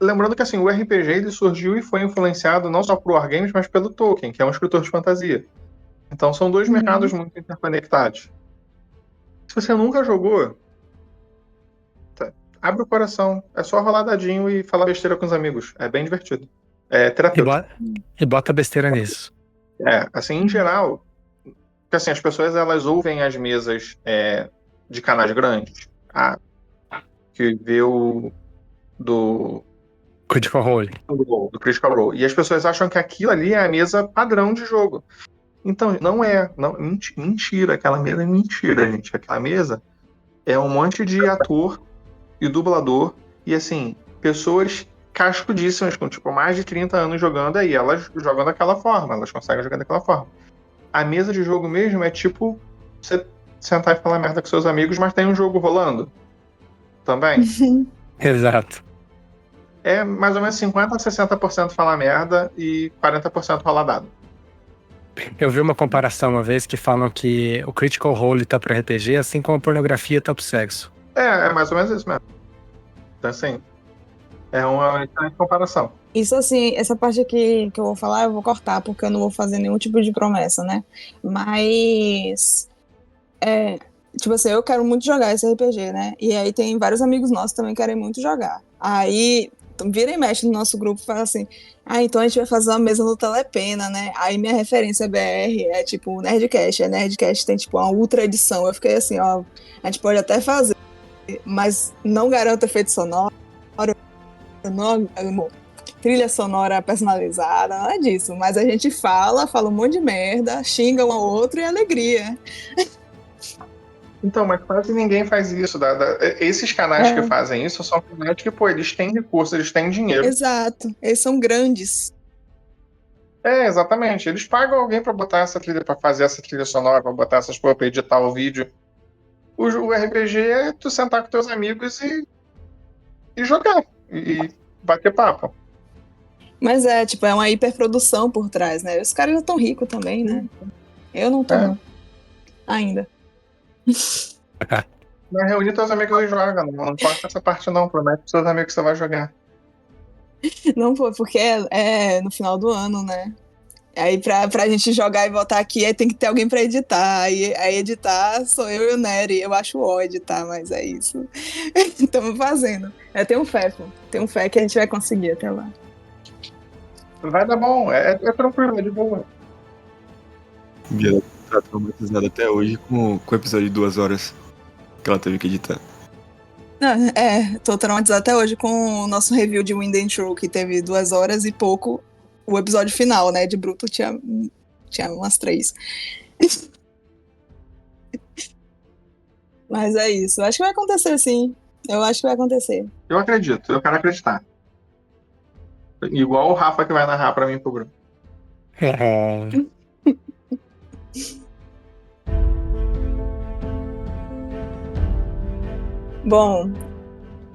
lembrando que assim, o RPG ele surgiu e foi influenciado não só por Wargames, mas pelo Tolkien, que é um escritor de fantasia. Então são dois mercados muito interconectados. Se você nunca jogou, abre o coração. É só rolar dadinho e falar besteira com os amigos. É bem divertido. É terapêutico. E bota besteira nisso. Assim, em geral, porque assim, as pessoas elas ouvem as mesas de canais grandes. Que vê do Critical Role. Do Critical Role. E as pessoas acham que aquilo ali é a mesa padrão de jogo. Então, não é. Mentira, aquela mesa é mentira, gente. Aquela mesa é um monte de ator e dublador e, assim, pessoas cascudíssimas, com, tipo, mais de 30 anos jogando aí. Elas jogam daquela forma, elas conseguem jogar daquela forma. A mesa de jogo mesmo é tipo você sentar e falar merda com seus amigos, mas tem um jogo rolando também. Exato. É mais ou menos 50% a 60% falar merda e 40% rolar dado. Eu vi uma comparação uma vez que falam que o Critical Role tá pro RPG, assim como a pornografia tá pro sexo. É mais ou menos isso mesmo. Então, assim, é uma excelente comparação. Isso, assim, essa parte aqui que eu vou falar, eu vou cortar, porque eu não vou fazer nenhum tipo de promessa, né? Mas, tipo assim, eu quero muito jogar esse RPG, né? E aí tem vários amigos nossos que também querem muito jogar. Aí, vira e mexe no nosso grupo e fala assim, então a gente vai fazer uma mesa no Telepena, né? Aí minha referência BR é tipo Nerdcast. A Nerdcast tem tipo uma ultra edição. Eu fiquei assim, a gente pode até fazer, mas não garanto efeito sonoro, não, trilha sonora personalizada, nada disso. Mas a gente fala um monte de merda, xinga um ao outro e alegria. Então, mas quase ninguém faz isso. Esses canais que fazem isso são canais que, eles têm recursos, eles têm dinheiro. Exato, eles são grandes. Exatamente. Eles pagam alguém pra botar essa trilha, pra fazer essa trilha sonora, pra botar essas coisas, pra editar o vídeo. O RPG é tu sentar com teus amigos e jogar. E bater papo. Mas tipo, é uma hiperprodução por trás, né? Os caras já estão ricos também, né? Eu não tô, não. Ainda. Vai reunir teus amigos e joga. Não corta essa parte não. Promete pros seus amigos que você vai jogar. Não foi, porque é no final do ano, né? Aí pra gente jogar e voltar aqui, aí tem que ter alguém pra editar. Aí editar sou eu e o Nery. Eu acho ó editar, mas é isso. Estamos fazendo. Eu tenho fé, pô. Tenho fé que a gente vai conseguir até lá. Vai dar bom. É tranquilo, é de boa. Bia tá traumatizada até hoje com o episódio de 2 horas que ela teve que editar. Não, tô traumatizada até hoje com o nosso review de Wind and True, que teve 2 horas e pouco. O episódio final, né? De Bruto tinha umas 3. Mas é isso. Acho que vai acontecer, sim. Eu acho que vai acontecer. Eu acredito, eu quero acreditar. Igual o Rafa que vai narrar pra mim pro grupo. Bom,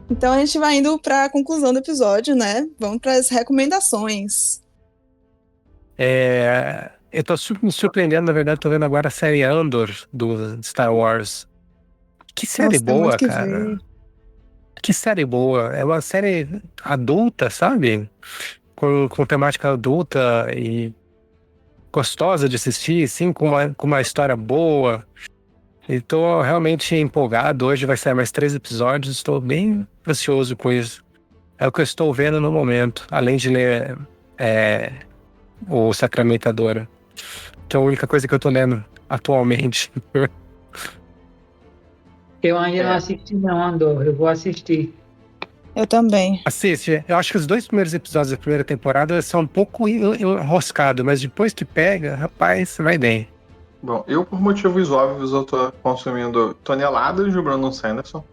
então a gente vai indo para a conclusão do episódio, né? Vamos para as recomendações. Eu tô me surpreendendo, na verdade, tô vendo agora a série Andor do Star Wars. Que série Nossa, tem muito boa, que cara. ver. Que série boa. É uma série adulta, sabe? Com temática adulta e gostosa de assistir, assim, com uma história boa. E tô realmente empolgado. Hoje vai sair mais 3 episódios. Estou bem ansioso com isso. É o que eu estou vendo no momento, além de ler o Sacramentadora. Que é a única coisa que eu tô lendo atualmente. Eu ainda não assisti não, Andor. Eu vou assistir. Eu também. Assiste, eu acho que os 2 primeiros episódios da primeira temporada são um pouco enroscados, mas depois que pega, rapaz, vai bem. Bom, eu por motivos óbvios eu tô consumindo toneladas de Brandon Sanderson.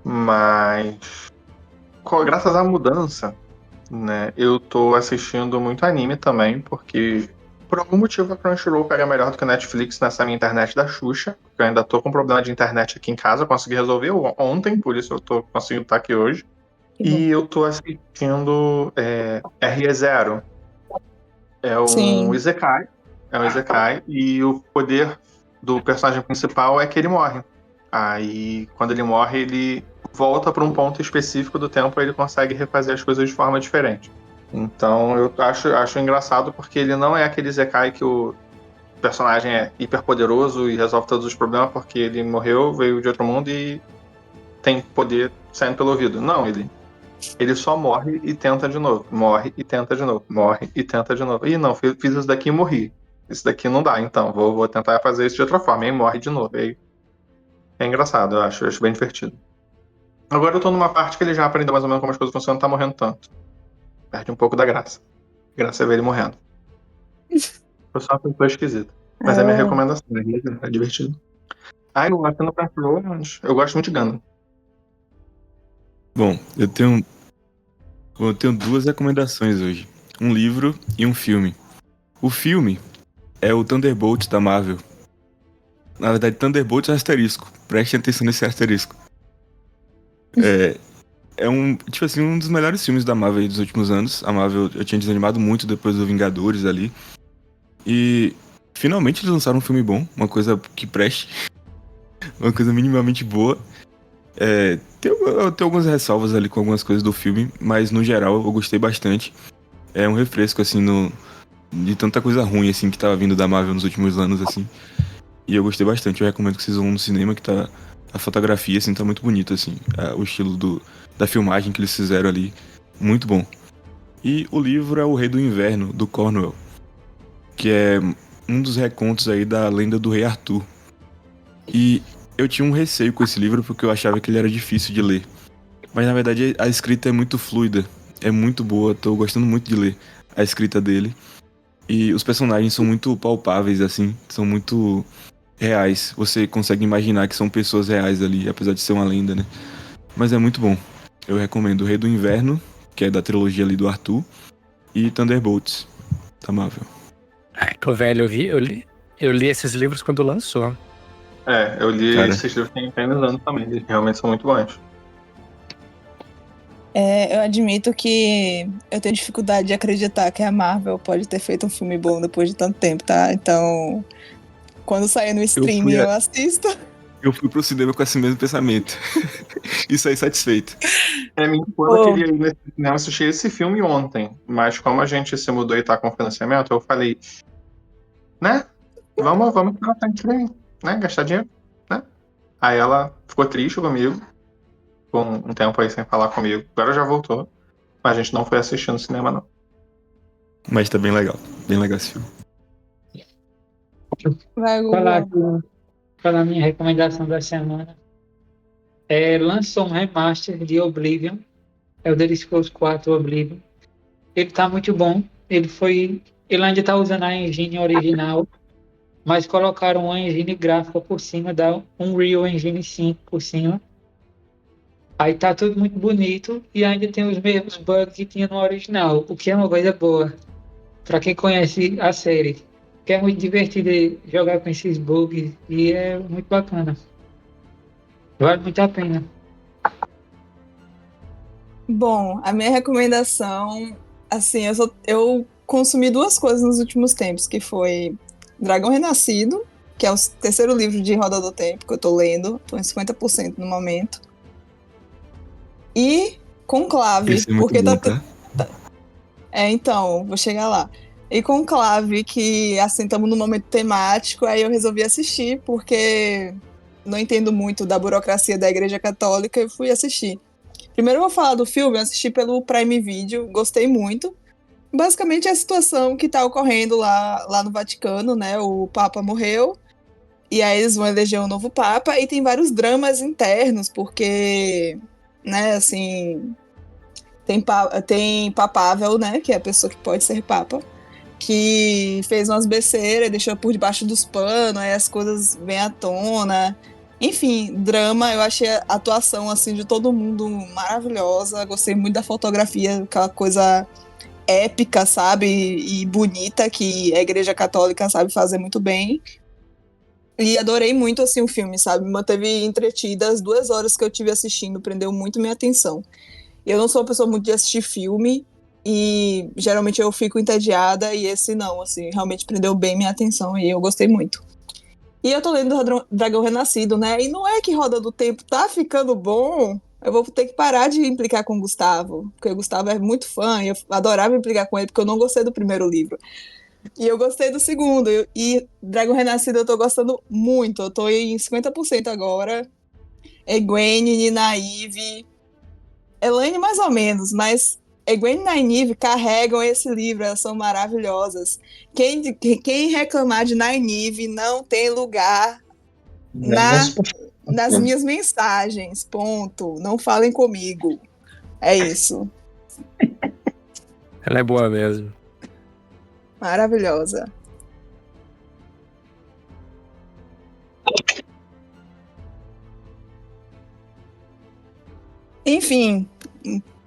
Mas graças à mudança, né, eu tô assistindo muito anime também, porque por algum motivo a Crunchyroll pega melhor do que a Netflix nessa minha internet da Xuxa, porque eu ainda tô com problema de internet aqui em casa, eu consegui resolver ontem, por isso eu tô conseguindo estar aqui hoje. E eu tô assistindo RE0. É um Sim. Isekai. É um Isekai. E o poder do personagem principal é que ele morre. Aí, quando ele morre, ele volta para um ponto específico do tempo e ele consegue refazer as coisas de forma diferente. Então, eu acho engraçado porque ele não é aquele Isekai que o personagem é hiper poderoso e resolve todos os problemas porque ele morreu, veio de outro mundo e tem poder saindo pelo ouvido. Não, ele só morre e tenta de novo. Morre e tenta de novo. Morre e tenta de novo. Ih, não, fiz isso daqui e morri. Isso daqui não dá, então. Vou tentar fazer isso de outra forma. E aí morre de novo. E aí é engraçado, eu acho bem divertido. Agora eu tô numa parte que ele já aprendeu mais ou menos como as coisas funcionam, não tá morrendo tanto. Perde um pouco da graça. Graça é ver ele morrendo. Eu sou uma pessoa esquisita. Mas é minha recomendação, é divertido. Eu assino pra Crunchyroll, mas eu gosto muito de Gundam. Bom, eu tenho 2 recomendações hoje. Um livro e um filme. O filme é o Thunderbolt da Marvel. Na verdade, Thunderbolt é asterisco. Prestem atenção nesse asterisco. É um dos melhores filmes da Marvel dos últimos anos. A Marvel eu tinha desanimado muito depois do Vingadores ali. E finalmente eles lançaram um filme bom, uma coisa que preste. Uma coisa minimamente boa. Tem algumas ressalvas ali com algumas coisas do filme, mas no geral eu gostei bastante. É um refresco, assim, de tanta coisa ruim, assim, que tava vindo da Marvel nos últimos anos, assim. E eu gostei bastante, eu recomendo que vocês vão no cinema, que tá... A fotografia, assim, tá muito bonita, assim. O estilo da filmagem que eles fizeram ali, muito bom. E o livro é O Rei do Inverno, do Cornwell, que é um dos recontos aí da lenda do Rei Arthur. E eu tinha um receio com esse livro porque eu achava que ele era difícil de ler. Mas na verdade a escrita é muito fluida, é muito boa, tô gostando muito de ler a escrita dele. E os personagens são muito palpáveis, assim, são muito reais. Você consegue imaginar que são pessoas reais ali, apesar de ser uma lenda, né? Mas é muito bom. Eu recomendo O Rei do Inverno, que é da trilogia ali do Arthur, e Thunderbolts, da Marvel. Ai, tô velho, eu li esses livros quando lançou. Eu li Cara. esses livros tem uns anos também, eles realmente são muito bons. Eu admito que eu tenho dificuldade de acreditar que a Marvel pode ter feito um filme bom depois de tanto tempo, tá? Então, Quando sair no streaming, eu assisto. Eu fui pro cinema com esse mesmo pensamento. E saí satisfeito. Minha esposa queria ir nesse cinema assistir esse filme ontem, mas como a gente se mudou e tá com financiamento, eu falei, né? Vamos pra frente, né? Gastar dinheiro, né? Aí ela ficou triste comigo, com um tempo aí sem falar comigo. Agora já voltou, mas a gente não foi assistir no cinema, não. Mas tá bem legal esse filme. Vai, Google. Falar a minha recomendação da semana. Lançou um remaster de Oblivion. É o The Scrolls 4 Oblivion. Ele tá muito bom. Ele ainda tá usando a engine original, mas colocaram uma engine gráfica por cima, da Unreal Engine 5 por cima. Aí tá tudo muito bonito e ainda tem os mesmos bugs que tinha no original, o que é uma coisa boa pra quem conhece a série. Que é muito divertido jogar com esses bugs e é muito bacana. Vale muito a pena. Bom, a minha recomendação, assim, eu consumi 2 coisas nos últimos tempos, que foi Dragão Renascido, que é o terceiro livro de Roda do Tempo que eu tô lendo, tô em 50% no momento. E Conclave, Esse é muito porque bom, tá. Então, vou chegar lá. E Conclave, que assim, estamos num momento temático, aí eu resolvi assistir, porque não entendo muito da burocracia da Igreja Católica e fui assistir. Primeiro eu vou falar do filme, eu assisti pelo Prime Video, gostei muito. Basicamente é a situação que tá ocorrendo lá no Vaticano, né? O Papa morreu, e aí eles vão eleger um novo Papa, e tem vários dramas internos, porque, né, assim, tem Papável, né, que é a pessoa que pode ser Papa, que fez umas besteiras, deixou por debaixo dos panos, aí as coisas vêm à tona. Enfim, drama, eu achei a atuação assim, de todo mundo maravilhosa, gostei muito da fotografia, aquela coisa épica, sabe, e bonita, que a Igreja Católica sabe fazer muito bem. E adorei muito assim o filme, sabe, me manteve entretida as 2 horas que eu tive assistindo, prendeu muito minha atenção. Eu não sou uma pessoa muito de assistir filme, e geralmente eu fico entediada, e esse não, assim, realmente prendeu bem minha atenção e eu gostei muito. E eu tô lendo Dragão Renascido, né? E não é que Roda do Tempo tá ficando bom. Eu vou ter que parar de implicar com o Gustavo, porque o Gustavo é muito fã e eu adorava implicar com ele, porque eu não gostei do primeiro livro. E eu gostei do segundo. E Dragão Renascido eu tô gostando muito. Eu tô em 50% agora. Egwene, Nynaeve, Elaine mais ou menos, mas Egwene e Nynaeve carregam esse livro, elas são maravilhosas. Quem reclamar de Nynaeve não tem lugar nas minhas mensagens, ponto. Não falem comigo. É isso. Ela é boa mesmo. Maravilhosa. Enfim,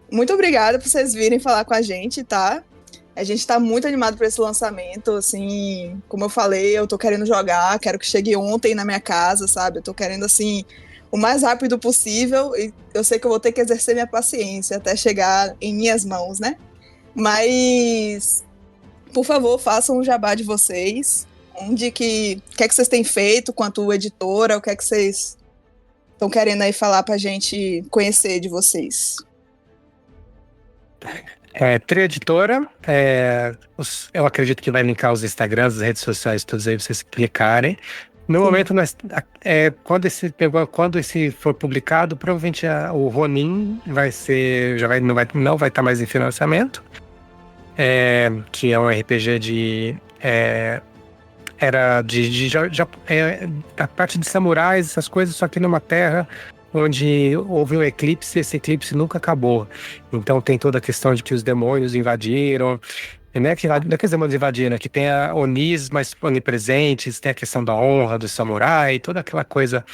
muito obrigada por vocês virem falar com a gente, tá? A gente tá muito animado por esse lançamento, assim, como eu falei, eu tô querendo jogar, quero que chegue ontem na minha casa, sabe? Eu tô querendo, assim, o mais rápido possível, e eu sei que eu vou ter que exercer minha paciência até chegar em minhas mãos, né? Mas, por favor, façam um jabá de vocês, o que é que vocês têm feito quanto editora, o que é que vocês estão querendo aí falar pra gente conhecer de vocês. Tria Editora, eu acredito que vai linkar os Instagrams, as redes sociais, todos aí, vocês clicarem. No momento, quando esse for publicado, provavelmente o Ronin não vai estar mais em financiamento, que é um RPG a parte de samurais, essas coisas, só que numa terra onde houve um eclipse, esse eclipse nunca acabou. Então tem toda a questão de que os demônios invadiram, não é que os demônios invadiram, que tem Onis mais onipresentes, tem a questão da honra do samurai, toda aquela coisa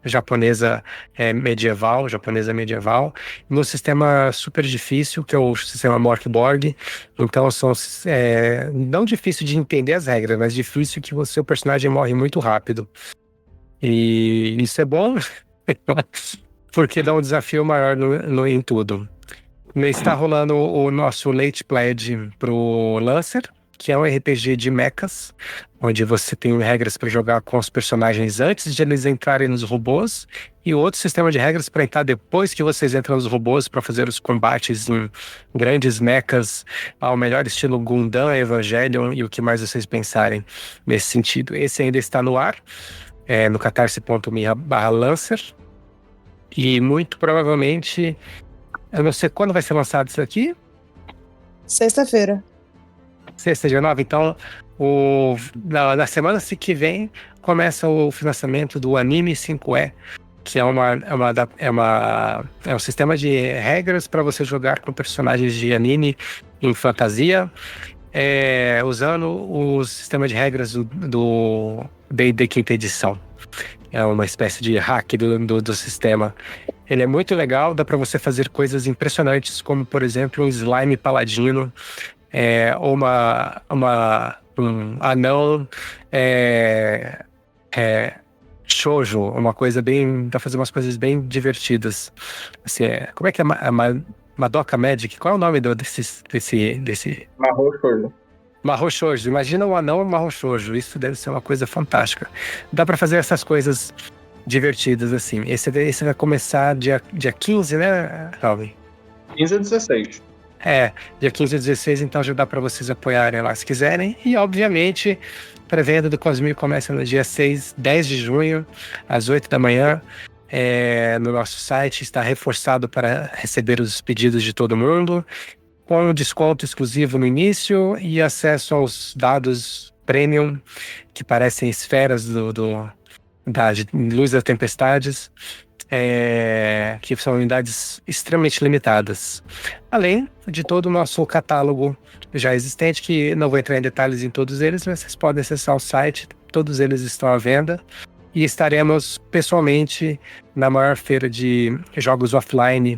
japonesa medieval, num sistema super difícil, que é o sistema Morkborg. Então não difícil de entender as regras, mas difícil que o personagem morre muito rápido. E isso é bom, porque dá um desafio maior em tudo. Está rolando o nosso Late Pledge pro Lancer, que é um RPG de mechas, onde você tem regras para jogar com os personagens antes de eles entrarem nos robôs, e outro sistema de regras para entrar depois que vocês entram nos robôs para fazer os combates em grandes mechas, ao melhor estilo Gundam, Evangelion e o que mais vocês pensarem nesse sentido. Esse ainda está no ar, no catarse.me/Lancer, e muito provavelmente, eu não sei quando vai ser lançado isso aqui. Sexta-feira. Sexta, dia 9, então na semana que vem começa o financiamento do Anime 5E, que é um sistema de regras para você jogar com personagens de anime em fantasia, usando o sistema de regras do D&D quinta edição. É uma espécie de hack do sistema. Ele é muito legal, dá para você fazer coisas impressionantes, como por exemplo um slime paladino, ou um anão shoujo, uma coisa bem... dá pra fazer umas coisas bem divertidas. Assim, como é que é Madoka Magic? Qual é o nome desse... Mahou Shoujo. Mahou Shoujo. Imagina um anão Mahou Shoujo. Isso deve ser uma coisa fantástica. Dá pra fazer essas coisas divertidas, assim. Esse vai começar dia 15, né, Calvin? 15 a 16. Dia 15 e 16, então já dá para vocês apoiarem lá se quiserem. E, obviamente, pré-venda do Cosmere começa no dia 10 de junho, às 8 da manhã. No nosso site, está reforçado para receber os pedidos de todo mundo, com um desconto exclusivo no início e acesso aos dados premium, que parecem esferas da Luz das Tempestades. Que são unidades extremamente limitadas. Além de todo o nosso catálogo já existente, que não vou entrar em detalhes em todos eles, mas vocês podem acessar o site, todos eles estão à venda. E estaremos pessoalmente na maior feira de jogos offline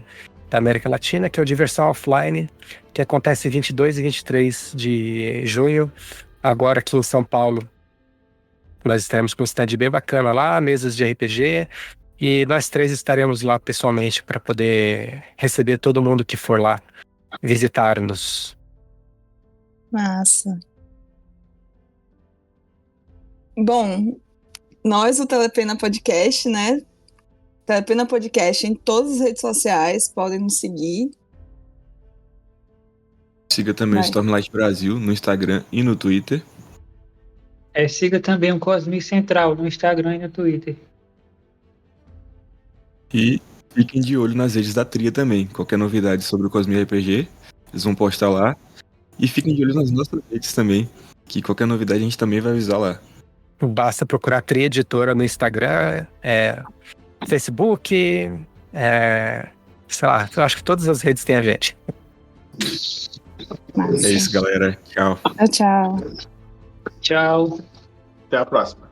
da América Latina, que é o Diversão Offline, que acontece 22 e 23 de junho, agora aqui em São Paulo. Nós estaremos com um stand bem bacana lá, mesas de RPG, e nós 3 estaremos lá pessoalmente para poder receber todo mundo que for lá visitar-nos. Massa. Bom, nós, o Telepena Podcast, né? Telepena Podcast em todas as redes sociais, podem nos seguir. Siga também o Stormlight Brasil no Instagram e no Twitter. Siga também o Cosmere Central no Instagram e no Twitter. E fiquem de olho nas redes da Tria também. Qualquer novidade sobre o Cosmere RPG, eles vão postar lá. E fiquem de olho nas nossas redes também, que qualquer novidade a gente também vai avisar lá. Basta procurar Tria Editora no Instagram, Facebook, sei lá, eu acho que todas as redes têm a gente. Massa. É isso, galera. Tchau. Tchau. Tchau. Até a próxima.